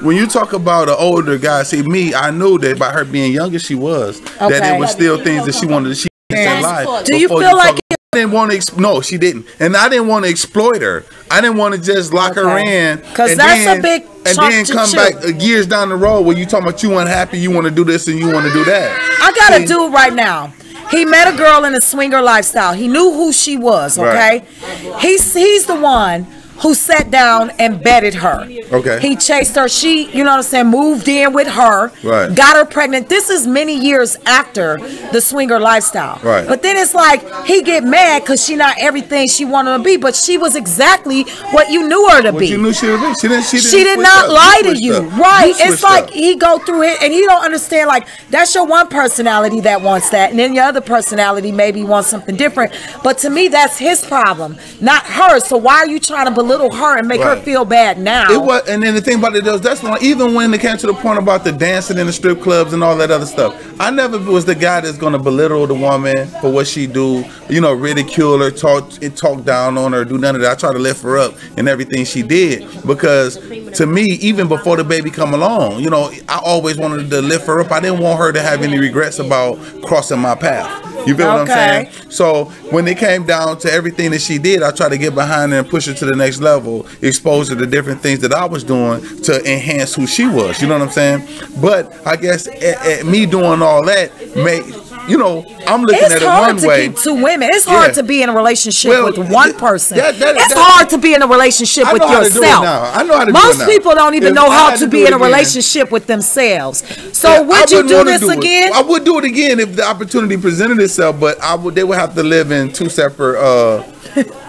when you talk about an older guy, see me, I knew that by her being young as she was, that Okay. it was still things that she wanted to see in life. Do you before feel like talk- I didn't want to? No, she didn't, and I didn't want to exploit her. I didn't want to just lock her Okay. in, 'Cause and that's a then, big and chunk then to come chew. back years down the road where you talking about you unhappy, you want to do this and you want to do that. I got a See? dude right now. He met a girl in a swinger lifestyle. He knew who she was, okay? Right. He's the one who sat down and betted her. Okay. He chased her. She, you know what I'm saying, moved in with her. Right. Got her pregnant. This is many years after the swinger lifestyle. Right. But then it's like he get mad because she not everything she wanted to be, but she was exactly what you knew her to What be. you knew she would be. She did She did not lie to you. Right. It's like he go through it and he don't understand, like, that's your one personality that wants that. And then your other personality maybe wants something different. But to me, that's his problem, not hers. So why are you trying to belittle her and make her Right. feel bad now? It was, and then the thing about it is, that's one. Even when it came to the point about the dancing in the strip clubs and all that other stuff, I never was the guy that's gonna belittle the woman for what she do. You know, ridicule her, talk down on her, do none of that. I try to lift her up in everything she did because, to me, even before the baby come along, you know, I always wanted to lift her up. I didn't want her to have any regrets about crossing my path. You feel what I'm Okay. saying? So when it came down to everything that she did, I tried to get behind her and push her to the next level, expose her to different things that I was doing to enhance who she was. You know what I'm saying? But I guess at me doing all that made, you know, I'm looking It's at it hard one to way. keep two women. It's hard Yeah. to be in a relationship Well, with one person. that- It's hard to be in a relationship I with know how to do it yourself. now. I know how to do Most it now. people don't even If know I how had to to be do in it a again. relationship with themselves. So Yeah, I would you wouldn't do wanna this do it. again? I would do it again if the opportunity presented itself, but they would have to live in two separate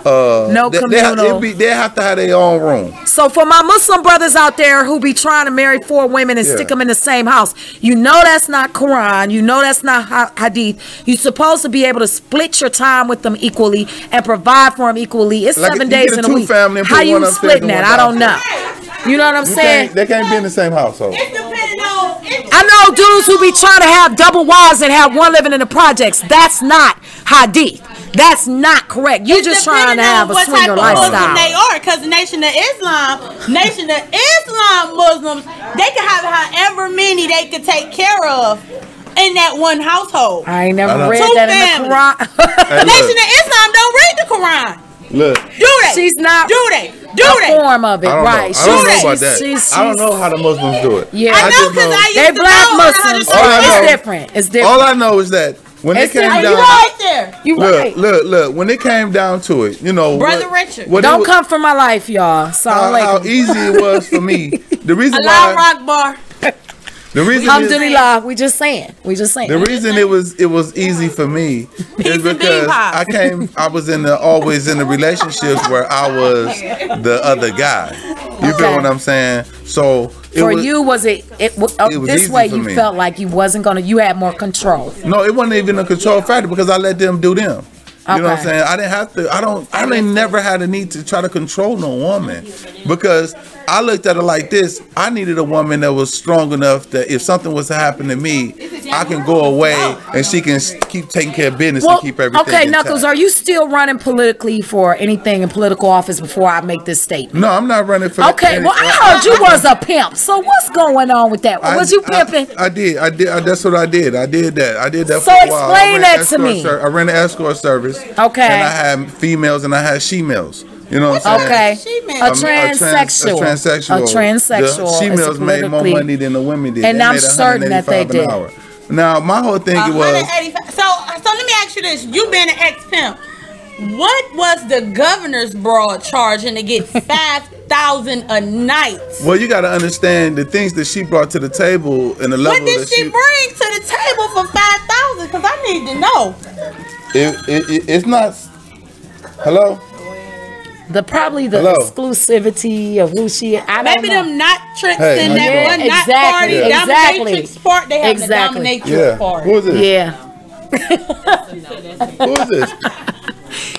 No communal. they have to have their own room. So for my Muslim brothers out there who be trying to marry 4 women and Yeah. stick them in the same house, you know that's not Quran. You know that's not Hadith. You're supposed to be able to split your time with them equally and provide for them equally. It's Like, 7 you days get a in a week. two-family and How put you one upstairs splitting and that? one I don't know. You know what I'm saying? They can't be in the same household. It's depending on. I know dudes who be trying to have double wives and have one living in the projects. That's not Hadith. That's not correct. You're just trying to have a swinger lifestyle. Muslim they are, because the Nation of Islam Muslims, they can have however many they could take care of in that one household. I ain't I never don't- read Two that in families. the Quran. Hey, Nation look, of Islam don't read the Quran. look. Do they? She's not Do they? Do a they? form of it, I don't right? know. I don't know She's- about that. she's- I don't know how the Muslims do it. Yeah. I know just because I used They to black know how to Muslims. do All I it. know- It's different. It's different. All I know is that when it It's came different. You down, right there. You right. look. When it came down to it, you know, Brother Richard. what it Don't was- come for my life, y'all. Salam how alaikum. easy it was for me. The reason Allah why, Akbar. the reason is, Alhamdulillah. We just saying. the reason it was easy for me is and because bean pies. I was always in the relationships where I was the other guy. You feel Okay. what I'm saying? So it For was, you, was it was this easy way? for You me. felt like you wasn't gonna. You had more control. No, it wasn't even a control factor because I let them do them. You know what I'm Okay. saying? I didn't have to. I didn't never had a need to try to control no woman because I looked at it like this. I needed a woman that was strong enough that if something was to happen to me, I can go away and she can keep taking care of business and keep everything. okay, intact. Knuckles, are you still running politically for anything in political office before I make this statement? No, I'm not running for. Okay, well, I heard you was a pimp. So what's going on with that? Was you pimping? I did. That's what I did. I did that. So for a while. explain I ran that an to me. I ran an escort service. Okay. And I had females and I had she-males. You know what I'm saying? Okay, She-male. a transsexual. A transsexual. A transsexual. The females is made more politically- money than the women did. And They I'm made certain that they $185 an did. hour. Now, my whole thing was, 185. So let me ask you this: you been an ex pimp. what was the governor's broad charging to get 5,000 a night? Well, you got to understand the things that she brought to the table and the level What did that she bring to the table for 5,000? Because I need to know. It's not. Hello. Probably the exclusivity of who she. I don't Maybe know. them not tricks in that one not party, dominatrix part. They have the dominatrix part. Who is this? Yeah. Who is this?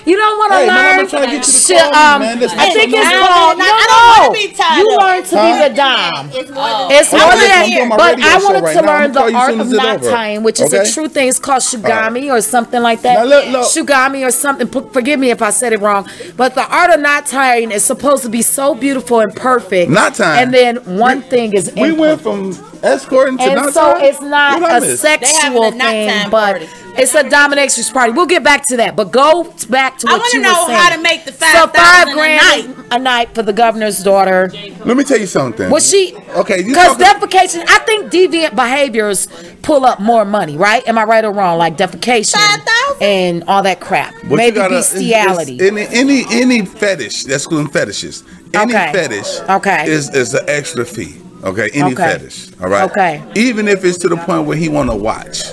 You don't want to learn. Man, I'm trying to get you to shit, call me, man. Listen, I think it's called. I don't want to be tied You up. learn to be the dom. It's more than It's more than I'm that. doing my But radio I show wanted right to now. learn I'm gonna the call you art soon of as it's knot over. tying, which is a Okay? true thing. It's called shugami or something like that. Now, look. Shugami or something. Forgive me if I said it wrong. But the art of knot tying is supposed to be so beautiful and perfect. Knot tying. And then one thing is We went from escorting to and not so tying? it's not What I a missed? They having sexual a knot thing, tying but party. it's a dominatrix party. We'll get back to that, but go back to I what want you to were know saying. how to make the So 5,000 $5 a grand night. a night for the governor's daughter. Let me tell you something. Was she? Okay, you Because talking- defecation, I think deviant behaviors pull up more money, right? Am I right or wrong? Like defecation 5,000? and all that crap. But Maybe you gotta- bestiality. Any fetish, that's called fetishes. Any Okay. fetish Okay. is an extra fee. Okay, any Okay. fetish. All right. Okay. Even if it's to the point where he want to watch.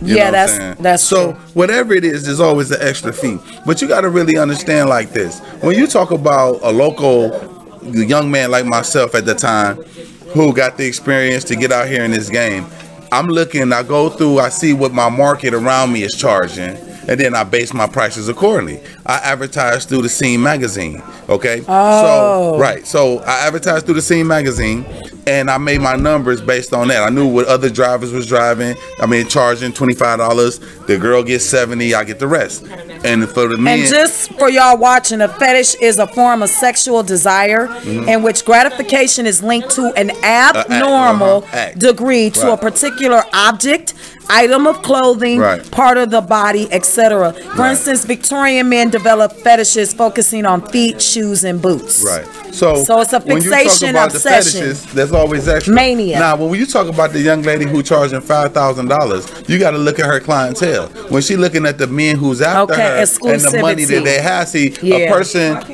You Yeah, know what I'm saying? that's so true. whatever it is, there's always an extra fee. But you got to really understand like this: when you talk about a local young man like myself at the time, who got the experience to get out here in this game, I'm looking. I go through. I see what my market around me is charging. And then I base my prices accordingly. I advertise through the Scene magazine. Okay. Oh. So I advertised through the Scene magazine, and I made my numbers based on that. I knew what other drivers was driving. I mean, charging $25. The girl gets $70. I get the rest. And for the men, And just for y'all watching, a fetish is a form of sexual desire in which gratification is linked to an abnormal act. degree to a Right. particular object, item of clothing, Right. part of the body, etc. For Right. instance, Victorian men developed fetishes focusing on feet, shoes, and boots. right. So it's a when you talk fixation, about obsession. the fetishes, there's always extra. Mania. Now, when you talk about the young lady who charging $5,000, you got to look at her clientele. When she looking at the men who's after Okay, her and the money that exclusivity. they have, see, Yeah.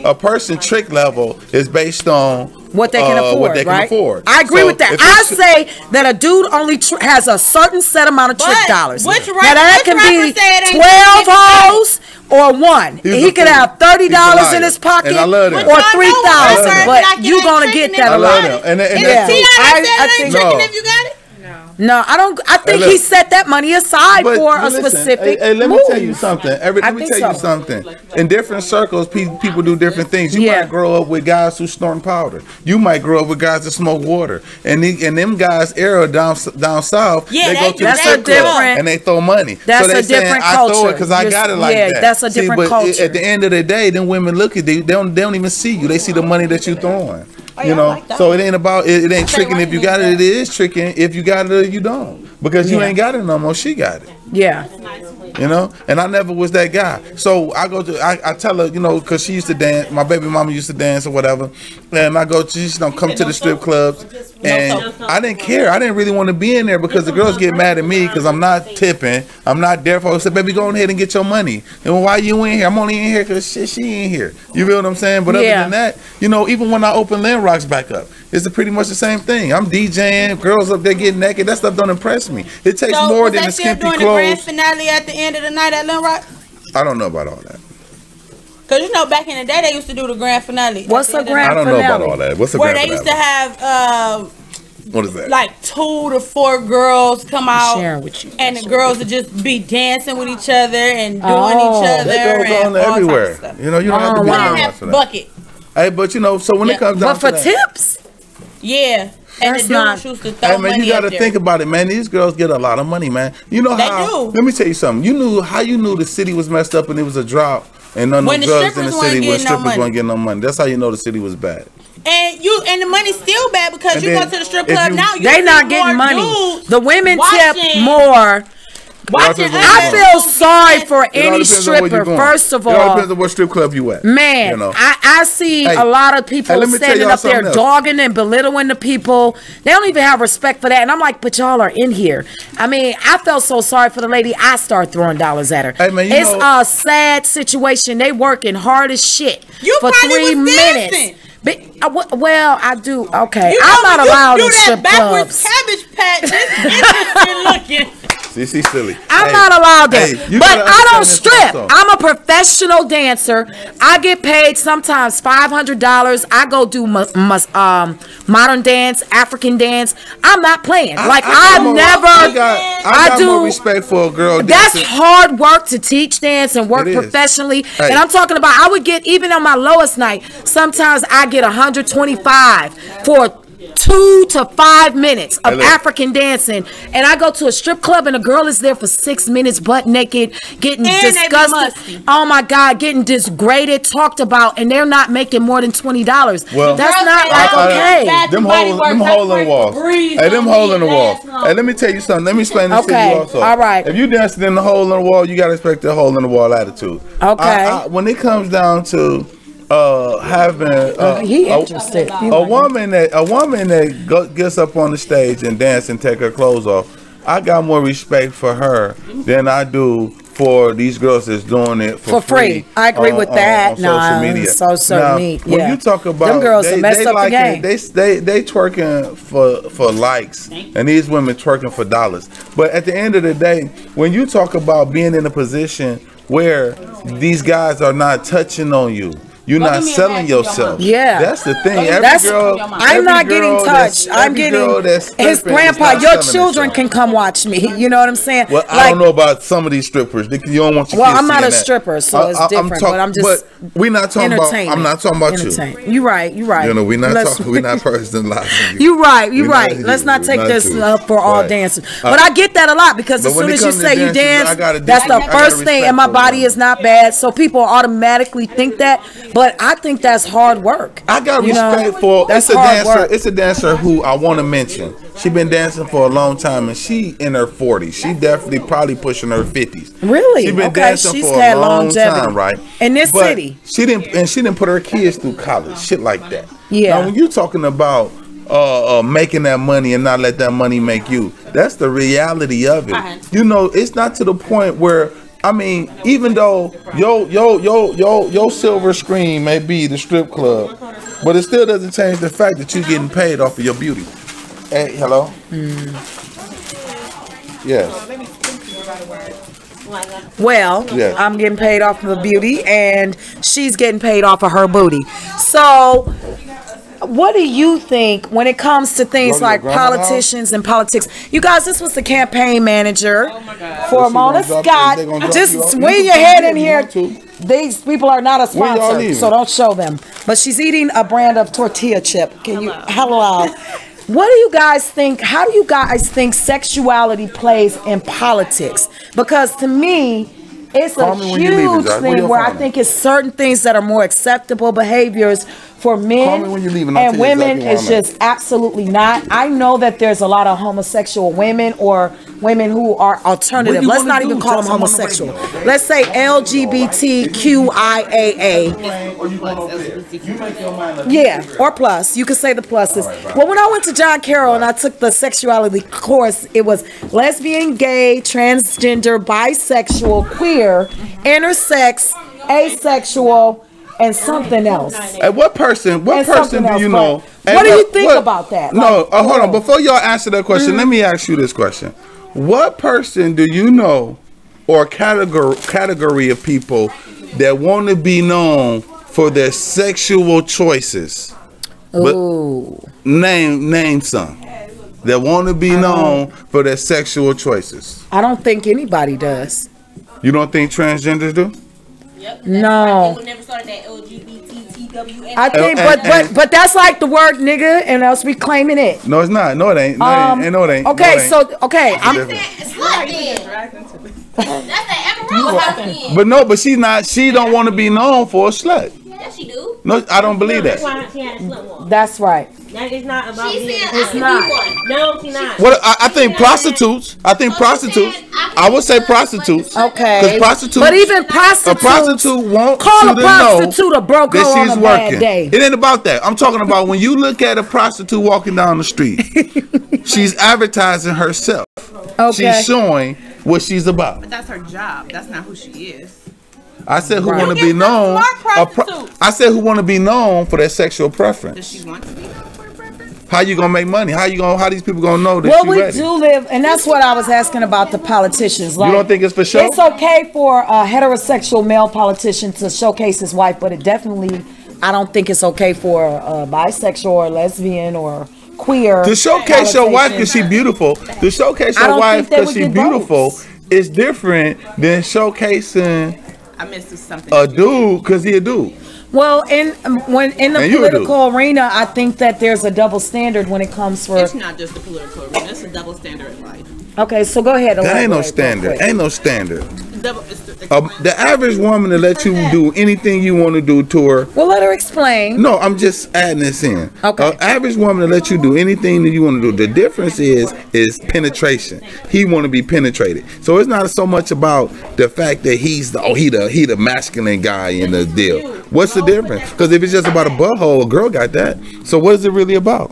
a person trick level is based on What they can afford, what they right? can afford. I agree So with that. if I it's- say that a dude only has a certain set amount of trick But dollars. which Now rapper that can be said ain't 12 50? hoes or one. He's He a could fool. have $30 He's a in his liar. pocket And I love him. or But y'all know 3,000, rappers but like it you ain't gonna tricking get that I a love lot. him. And Yeah. that's T.I. I said it ain't think- tricking No. if you got it. No, I don't. I think Hey, he look. set that money aside But for a listen, specific Hey, let me move. tell you something. Let I me think tell you so. something. In different circles, people do different things. You Yeah. might grow up with guys who snorting powder. You might grow up with guys that smoke water. And them guys era down south, Yeah, they go they- to the that's strip a club different- and they throw money. That's so they a different saying, I throw it culture. because I got it like Yeah, that. that's a different but culture. At the end of the day, them women look at you. They don't even see you. They see the money that you throwing. Oh, You yeah, I know, like that. so it ain't about it ain't Say tricking right if you hand got it. It is tricking if you got it or you don't. Because you Yeah. ain't got it no more. She got it. Yeah. You know, and I never was that guy. So I go to, I tell her, you know, because she used to dance. My baby mama used to dance or whatever, and I go to, she don't come to the strip clubs, and I didn't care. I didn't really want to be in there because the girls get mad at me because I'm not tipping. I'm not there for. I said, baby, go ahead and get your money. And why you in here? I'm only in here because she ain't here. You feel what I'm saying? But Yeah. other than that, you know, even when I open Land Rocks back up, it's pretty much the same thing. I'm DJing, girls up there getting naked. That stuff don't impress me. It takes So more was than they the still skimpy doing the grand clothes. finale at the end of the night at Lil Rock? I don't know about all that. Because you know back in the day they used to do the grand finale. What's at the a end of the grand I don't know about finale? all that. What's a Where grand they used to finale? have What is that? like 2 to 4 girls come out, Sharing with you. and the girls would just be dancing with each other and doing Oh. each other. that goes and on all types of everywhere. stuff. You know, you don't have to Oh, be We wow. on didn't that have for that. bucket. Hey, but you know, so when Yeah. it comes down But for to that, tips, Yeah, and That's the not- dudes used to throw hey man, money you got to up there. think about it, man. These girls get a lot of money, man. You know They how? do. Let me tell you something. You knew how you knew the city was messed up and it was a drought and none of When the the drugs in the strippers wasn't city when getting no strippers money. weren't getting no money. That's how you know the city was bad. And the money's still bad because And you then go to the strip if club you- now. You they see not more getting money. dudes The women tip watching. more. Watching I feel sorry for any stripper. First of it all all, depends on what strip club you at. man, you know? I see a lot of people let me tell standing y'all up there something else. dogging and belittling the people. They don't even have respect for that. And I'm like, but y'all are in here. I mean, I felt so sorry for the lady. I start throwing dollars at her. Hey, man, it's a sad situation. They working hard as shit for 3 minutes. Dancing. But, well, I do. Okay, You I'm know, not you allowed do in that strip backwards clubs. Cabbage patch. It's interesting looking. See, she's silly. I'm not allowed that. Hey, you but gotta I don't understand this strip. also. I'm a professional dancer. I get paid sometimes $500. I go do modern dance, African dance. I'm not playing. I got do more respect for a girl That's dancing. hard work to teach dance and work It is. professionally. Hey. And I'm talking about, I would get, even on my lowest night, sometimes I get 125 for 2 to 5 minutes of look. African dancing, and I go to a strip club and a girl is there for 6 minutes butt naked, getting And they be disgusted. musty. Oh my God, getting degraded, talked about, and they're not making more than $20. Well, that's not Girls like say, okay. Bath Them and Body hole Works, in the that's walls. breeze Hey, them on hole me, in the wall. last long. Hey, let me tell you something. Let me explain this to Okay, you also. all right. If you dancing in the hole in the wall, you gotta expect the hole in the wall attitude. Okay. When it comes down to having He interested. a woman that gets up on the stage and dance and take her clothes off, I got more respect for her than I do for these girls that's doing it for free. I agree with that. On social media. So neat. When Yeah. you talk about Them girls that messed up the game. they twerking for likes, and these women twerking for dollars. But at the end of the day, when you talk about being in a position where these guys are not touching on you, you're not selling yourself. Yeah. That's the thing. I'm not getting touched. I'm getting his grandpa. Your children can come watch me. You know what I'm saying? Well, I don't know about some of these strippers. You don't want your Well, kids I'm not seeing a that. stripper, so it's different. But I'm just we're not talking about. I'm not talking about you. You're right. You're right. You know, we're not talking. We're not personalizing you. You're right. You're We're right. not Let's you. not We're take not this you. up for all Right. dancers. But I get that a lot because as But when soon it as you comes to say you dancing, dance, I gotta that's the I gotta first thing, and my respect body them. is not bad, so people automatically think that. But I think that's hard work. I got You know, respect for that's it's a hard dancer. work. It's a dancer who I want to mention. She been dancing for a long time, and she in her 40s. She definitely probably pushing her 50s. Really? She been Okay, dancing she's for had a long longevity. time, right? In this But city. She didn't put her kids through college, shit like that. Yeah. Now when you talking about making that money and not let that money make you, that's the reality of it. You know, it's not to the point where. I mean, even though your silver screen may be the strip club, but it still doesn't change the fact that you're getting paid off of your beauty. Hey, hello? Yes. Well, Yes. I'm getting paid off of the beauty, and she's getting paid off of her booty. So, what do you think when it comes to things Go to your like grandma's politicians and politics? You guys, this was the campaign manager for Is she Mona gonna drop- Scott. is they gonna drop Just you off? swing You your can head do in it if you here. want to. These people are not a When y'all sponsor, leaving? so don't show them. But she's eating a brand of tortilla chip. Can you hello? What do you guys think? How do you guys think sexuality plays in politics? Because to me, it's a Call me when you leave, huge Jack. Where thing your where I phone think it's certain things that are more acceptable behaviors for men Call me when you leave and I'll and tell you women exactly where is I'm at. just absolutely not. I know that there's a lot of homosexual women or women who are alternative. What do you Let's wanna not do? even call them Tell someone on the homosexual. radio. Let's say LGBTQIAA. Yeah, or plus. You could say the pluses. Well, when I went to John Carroll and I took the sexuality course, it was lesbian, gay, transgender, bisexual, queer, intersex, asexual, and something else. Hey, what person And do something else, you but know? what do you think about that? No, Like, hold on. Before y'all answer that question, let me ask you this question. What person do you know or category of people that want to be known for their sexual choices? Ooh. Name some that want to be known for their sexual choices. I don't think anybody does. You don't think transgenders do? No. They never started that LGBTQWN. I think, but that's like the word nigga, and else we claiming it. No, it's not. No, it ain't. No, it ain't. No, it ain't. Okay, No, it ain't. so okay, I'm Slut then. That's that Emerald. But she's not. She don't want to be known for a slut. Yes, she do. No, I don't believe That's that. why she had a slut walk. That's right. That is not about She being. said, It's I not. can be one. No, she's not. Well, I think prostitutes. I think prostitutes. I would say prostitutes. Okay. Because prostitutes. But even A prostitutes. prostitute wants Call you a to prostitute know a broke that hoe on she's a bad working. day. It ain't about that. I'm talking about when you look at a prostitute walking down the street, she's advertising herself. Okay. She's showing what she's about. But that's her job. That's not who she is. I said who Right. want to You be get some known. smart prostitutes. I said who want to be known for their sexual Does preference. she want to be for a preference? How you gonna make money? How these people gonna know that Well, you we ready? do live, and that's what I was asking about the politicians. Like, You don't think it's for show? It's okay for a heterosexual male politician to showcase his wife, but it definitely, I don't think it's okay for a bisexual or lesbian or queer. To showcase your wife because politician. she's beautiful. To showcase I your don't wife think they because would she's get beautiful votes. is different than showcasing I missed something. a dude because he a dude. Well, in the And you would do. political arena, I think that there's a double standard when it comes for. It's not just the political arena. It's a double standard in life. Okay, so go ahead. That ain't no elaborate real standard. quick. Ain't no standard. It's The average woman to let you do anything you want to do to her. Well, let her explain. No, I'm just adding this in. Okay. An average woman to let you do anything that you want to do. The difference is penetration. He want to be penetrated. So it's not so much about the fact that he the masculine guy in the deal. What's the difference? Because if it's just about a butthole, a girl got that. So what is it really about?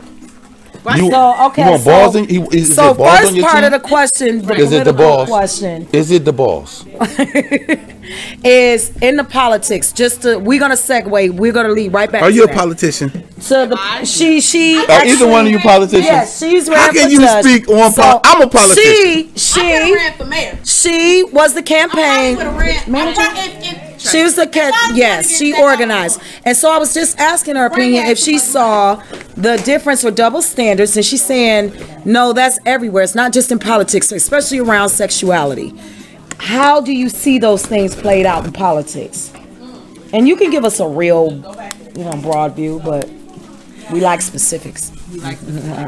You, So okay, you want so, balls in, is so it balls on first your part of teeth? the question, the Is it the political balls? question, Is it the balls? is in the politics. We're gonna segue. We're gonna lead right back. Are to you a that. politician? So the she Are either one of you politicians? Yes, she's How ran can for you judge. speak on I'm a politician. I ran for mayor. She was the I campaign would have ran. manager. If She was the yes, she organized. And so I was just asking her opinion if she saw the difference or double standards, and she's saying, no, that's everywhere. It's not just in politics, especially around sexuality. How do you see those things played out in politics? And you can give us a real, broad view, but we like specifics.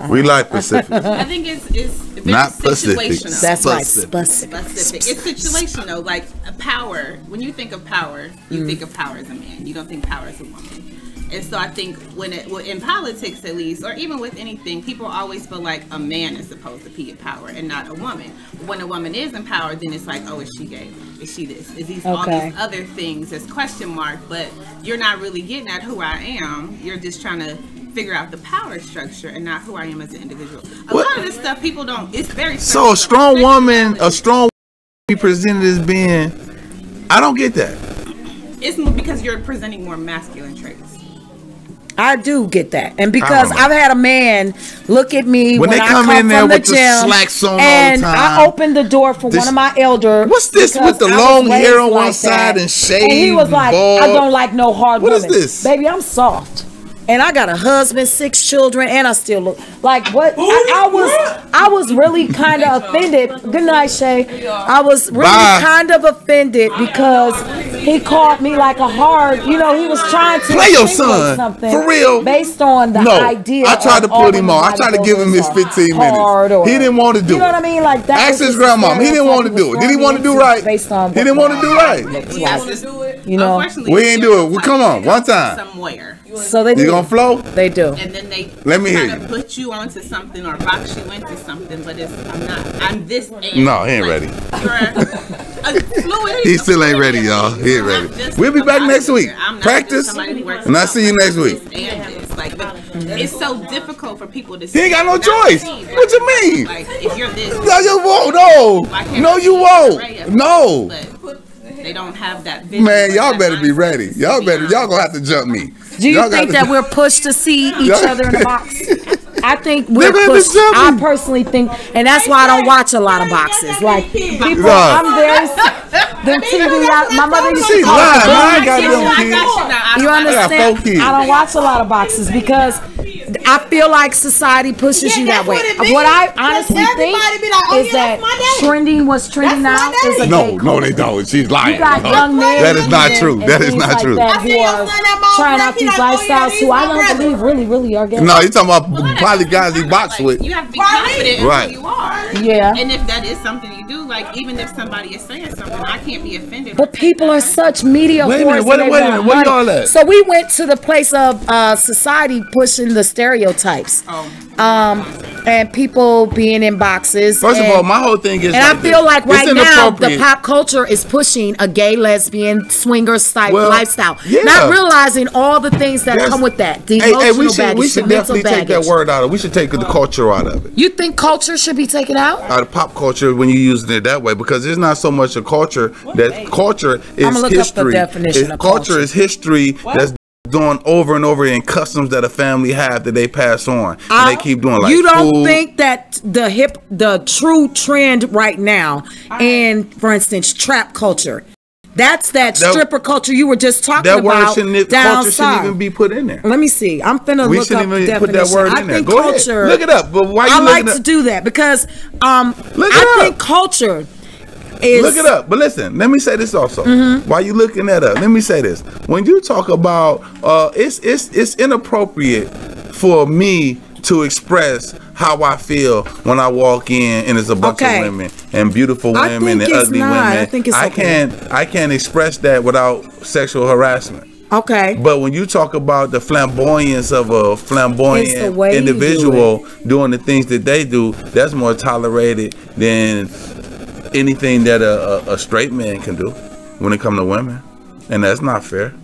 We like Pacific. I think it's very Not Pacific. situational. That's right. Specific. Specific. It's situational. Like a power. When you think of power, you think of power as a man. You don't think power as a woman. And so I think in politics at least, or even with anything, people always feel like a man is supposed to be in power and not a woman. When a woman is in power, then it's like, oh, is she gay? Is she this? Is these all these other things as question mark? But you're not really getting at who I am. You're just trying to figure out the power structure and not who I am as an individual. A lot of this stuff people don't. It's very So a strong woman be presented as being. I don't get that. It's because you're presenting more masculine traits. I do get that, and because I've had a man look at me when they I come come in there from the with the gym, slacks on all the and time. I opened the door for one of my elders. What's this with the because I long was hair raised on one like side that. and shaved And he was and like, bald? "I don't like no hard What is women." this? Baby, I'm soft. And I got a husband, 6 children, and I still look like what? I was really kind of offended. Good night, Shay. I was really kind of offended because he called me like a hard. He was trying to Play your insinuate son. something For real. based on the idea. I tried to of all put him on. I tried to give him his 15 minutes. He didn't want to do it. You know what I mean? Like that. Ask his grandmom. He didn't want to do it. Did he want to do right? Based on he didn't want to do right. We ain't do it. Come on, one time. Somewhere. So they You gonna flow? They do. And then they Let me hear try you. to put you onto something or box you into something, but I'm this. No, he ain't ready. He still ain't ready, y'all. He ain't ready. We'll be back next week. Practice, and I'll see you next week. It's so difficult for people to. He ain't got no choice. What you mean? Like if you're this. No, you won't. No, you won't. No. They don't have that vision. Man, y'all better be ready. Y'all gonna have to jump me. Do you think that we're pushed to see each other in the box? I think we're They're pushed. jumping. I personally think, and that's why I don't watch a lot of boxes. Like people, God. I'm very. The TV, my mother used She to call lying. it I ain't got them kids. You I got 4 understand? kids. I don't watch a lot of boxes because I feel like society pushes you that way. What I honestly think is that trending, what's trending now is a gay No, they don't. She's lying. You got young men. That is not true. That is not true. Who are trying out these lifestyles who I don't believe really are gay. No, you're talking about probably guys he box with. You have to be confident in Right. who you are. Yeah. And if that is something you do, like even if somebody is saying something, I can't be offended. But people are such media Wait a whores. minute, wait a minute. Where y'all at? So we went to the place of society pushing the stereotypes. And people being in boxes. First of all, my whole thing is. And I feel like right now the pop culture is pushing a gay, lesbian, swinger type lifestyle, not realizing all the things that come with that. The emotional baggage, we should definitely take that word out of it. We should take the culture out of it. You think culture should be taken out? Out of pop culture when you're using it that way, because it's not so much a culture. That culture is I'm gonna look history. Up the definition of culture is history that's doing over and over in customs that a family have that they pass on, and they keep doing. Like you don't food. think that the true trend right now, and for instance, trap culture. That's that stripper culture you were just talking about. Culture shouldn't even be put in there. Let me see. I'm finna look up the definition. Put that word in there. Go culture, ahead. Look it up. But why you I like to do that because I think culture is. Look it up. But listen, let me say this also. While you looking that up, let me say this. When you talk about it's inappropriate for me to express how I feel when I walk in and there's a bunch of women and beautiful women and ugly women. I think it's I can't express that without sexual harassment. Okay. But when you talk about the flamboyance of a flamboyant individual doing the things that they do, that's more tolerated than anything that a straight man can do when it comes to women. And that's not fair.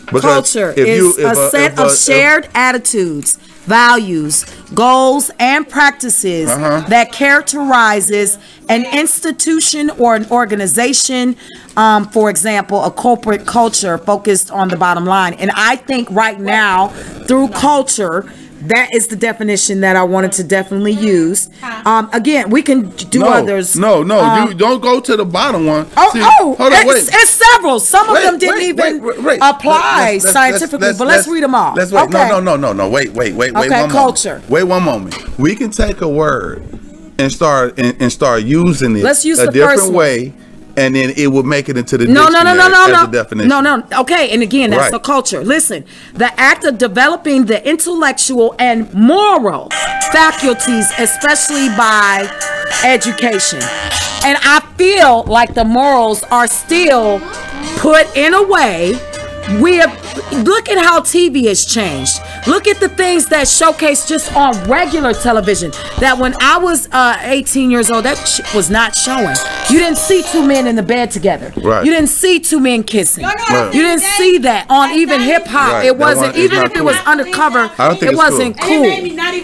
Because culture is a set of shared attitudes, values, goals, and practices that characterizes an institution or an organization. For example, a corporate culture focused on the bottom line. And I think right now, through culture, that is the definition that I wanted to definitely use. Again, we can do others. No, you don't go to the bottom one. Hold on, wait. It's several. Some of them didn't even apply scientifically, but let's read them all. Let's wait. No. Wait. Okay, One culture. Moment. Wait one moment. We can take a word and start using it. Let's use a the different first way. And then it will make it into the dictionary as a definition. No. Okay, and again, that's the culture. Listen, the act of developing the intellectual and moral faculties, especially by education. And I feel like the morals are still put in a way. Look at how TV has changed. Look at the things that showcase just on regular television. That when I was 18 years old, that was not showing. You didn't see two men in the bed together. Right. You didn't see two men kissing. You didn't see that on even hip hop. Right. It wasn't. Even if it was undercover, it wasn't cool.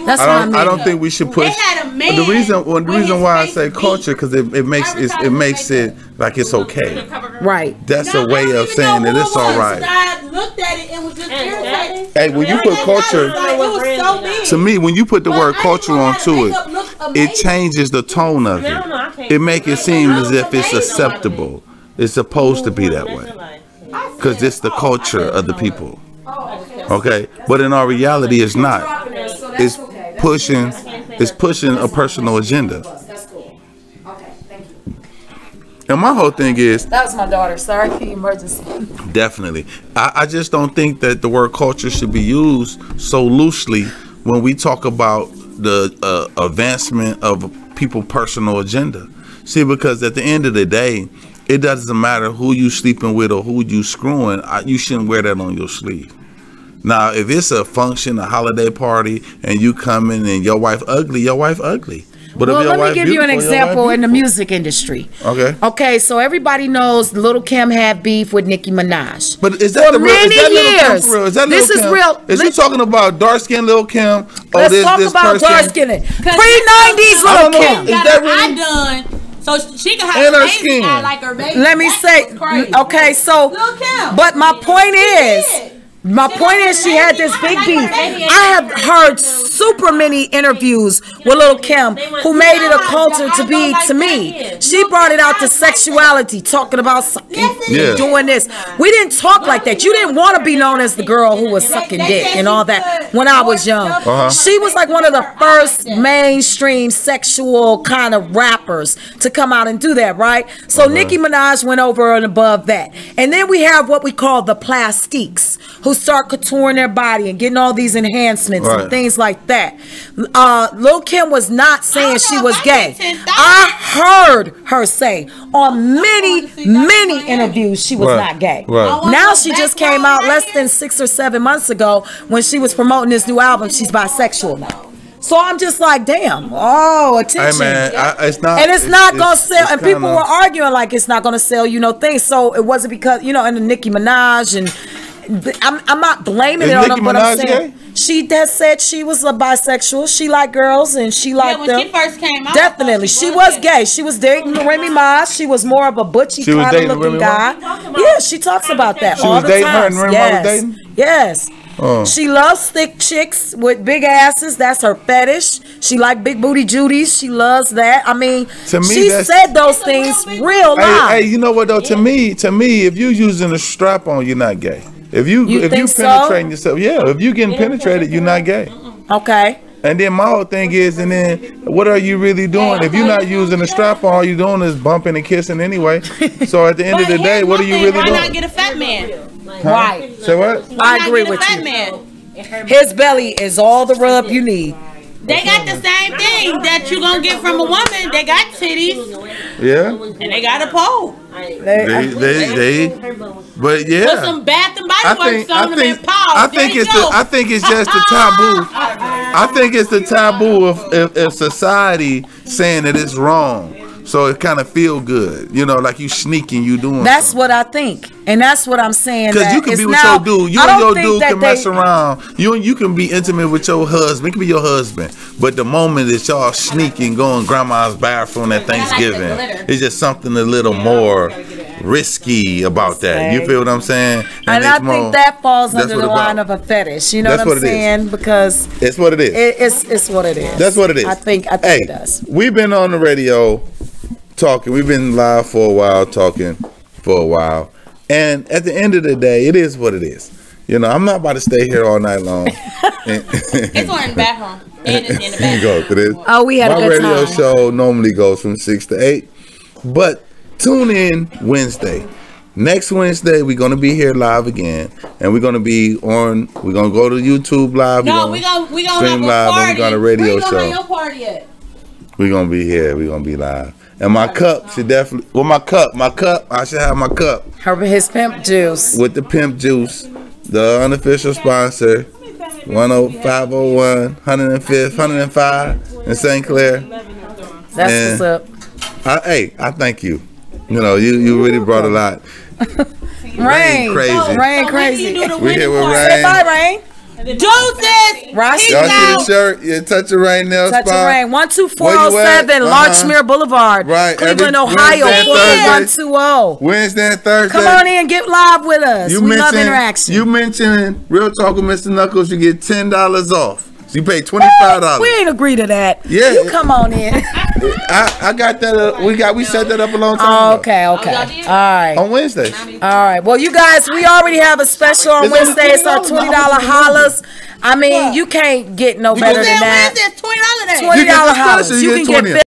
That's what I mean. I don't think we should push. The reason why I say culture, because it makes it like it's okay. Right. That's a way of saying that it's all right. I looked at it and was just irritated. Hey, when you put culture, to me, when you put the word culture onto it, it changes the tone of it. It makes it seem as if it's acceptable. It's supposed to be that way because it's the culture of the people. Okay, but in our reality, it's not. It's pushing a personal agenda. And my whole thing is... That was my daughter. Sorry, emergency. Definitely. I just don't think that the word culture should be used so loosely when we talk about the advancement of people's personal agenda. See, because at the end of the day, it doesn't matter who you sleeping with or who you screwing. You shouldn't wear that on your sleeve. Now, if it's a function, a holiday party, and you come in and your wife ugly, your wife ugly. But well, let me give you an example in the music industry. Okay, so everybody knows Lil' Kim had beef with Nicki Minaj. But is that for many years? This is real. Is you talking about dark skinned Lil' Kim? Let's talk about dark skinned pre-90s Lil' Kim. Is that really? So she can have her skin like her baby. Let me say, okay, so, but my point is, My point is, she had this big beef. I have heard super many interviews with Lil' Kim who made it a culture to be, to me. She brought it out to sexuality, talking about sucking, doing this. We didn't talk like that. You didn't want to be known as the girl who was sucking dick and all that when I was young. She was like one of the first mainstream sexual kind of rappers to come out and do that, right? So Nicki Minaj went over and above that. And then we have what we call the plastiques, who start contouring their body and getting all these enhancements and things like that. Lil' Kim was not saying she was gay. I heard her say on many interviews she was not gay. Now she just came out less than 6 or 7 months ago when she was promoting this new album. She's bisexual now. So I'm just like, damn. Oh, attention. Hey man, it's not, and it's not gonna sell. And people were arguing like it's not gonna sell, you know, things. So it wasn't because, you know, and the Nicki Minaj and I'm not blaming it on them, but I'm saying she has said she was a bisexual. She liked girls and she liked them. When she first came out, definitely, she was gay. She was dating Remy Ma. She was more of a butchy kind of looking guy. Yeah, she talks about that all the time. Yes, yes. She loves thick chicks with big asses. That's her fetish. She like big booty Judies. She loves that. I mean, to me, she said those things real loud. Hey, you know what though? To me, if you using a strap on, you're not gay. If you penetrating yourself, if you getting penetrated, you're not gay. Okay. And then my whole thing is, and then what are you really doing? If you're not using a strap on, all you're doing is bumping and kissing anyway. So at the end of the day, what are you really doing? Why not get a fat man? Right. Say what? I agree with you. His belly is all the rub you need. They got the same thing that you gonna get from a woman. They got titties. Yeah. And they got a pole. But yeah. Put some Bath and Body Works on them and pause. I think it's just the taboo. I think it's the taboo of society saying that it's wrong. So it kind of feel good, you know, like you sneaking, you doing. That's something. What I think, and that's what I'm saying. Because you can be with your dude, you and your dude can mess around. You can be intimate with your husband. It can be your husband, but the moment that y'all sneaking, going grandma's bathroom at Thanksgiving, it's just something a little more risky about that. You feel what I'm saying? And I think that falls under the line of a fetish. You know what I'm saying? Because it's what it is. It's what it is. That's what it is. I think it does. We've been on the radio talking. We've been live for a while, talking for a while. And at the end of the day, it is what it is. You know, I'm not about to stay here all night long. It's on in the bathroom. And it's in the bathroom. Go to this. Oh, we had a good time. My radio show normally goes from 6 to 8. But tune in Wednesday. Next Wednesday, we're going to be here live again. And we're going to be on, we're going to go to YouTube live. No, we're going to stream live and we got a radio show. Where you going to have your party at? We're going to be here. We're going to be live. And my cup should definitely, well, my cup, I should have my cup. His pimp juice. With the pimp juice, the unofficial sponsor, 10501, 105th, 105 in St. Clair. That's what's up. I thank you. You know, you really brought a lot. Rain crazy. Rain crazy. We here with Rain. Say bye, Rain. Deuces. Y'all see the shirt? Yeah, Touch of Rain nail spot. Touch of Rain. 12407 Larchmere Boulevard. Right. Cleveland, Ohio. 44120. Wednesday and Thursday. Come on in, get live with us. We love interaction. You mentioned Real Talk with Mr. Knuckles. You get $10 off. So you pay $25. We ain't agree to that. Yeah. You come on in. I got that. We set that up a long time ago. Okay. All right. On Wednesdays. All right. Well, you guys, we already have a special on Wednesday. It's our $20 hollers. I mean, you can't get no better than that. $20 $20 hollers. You can get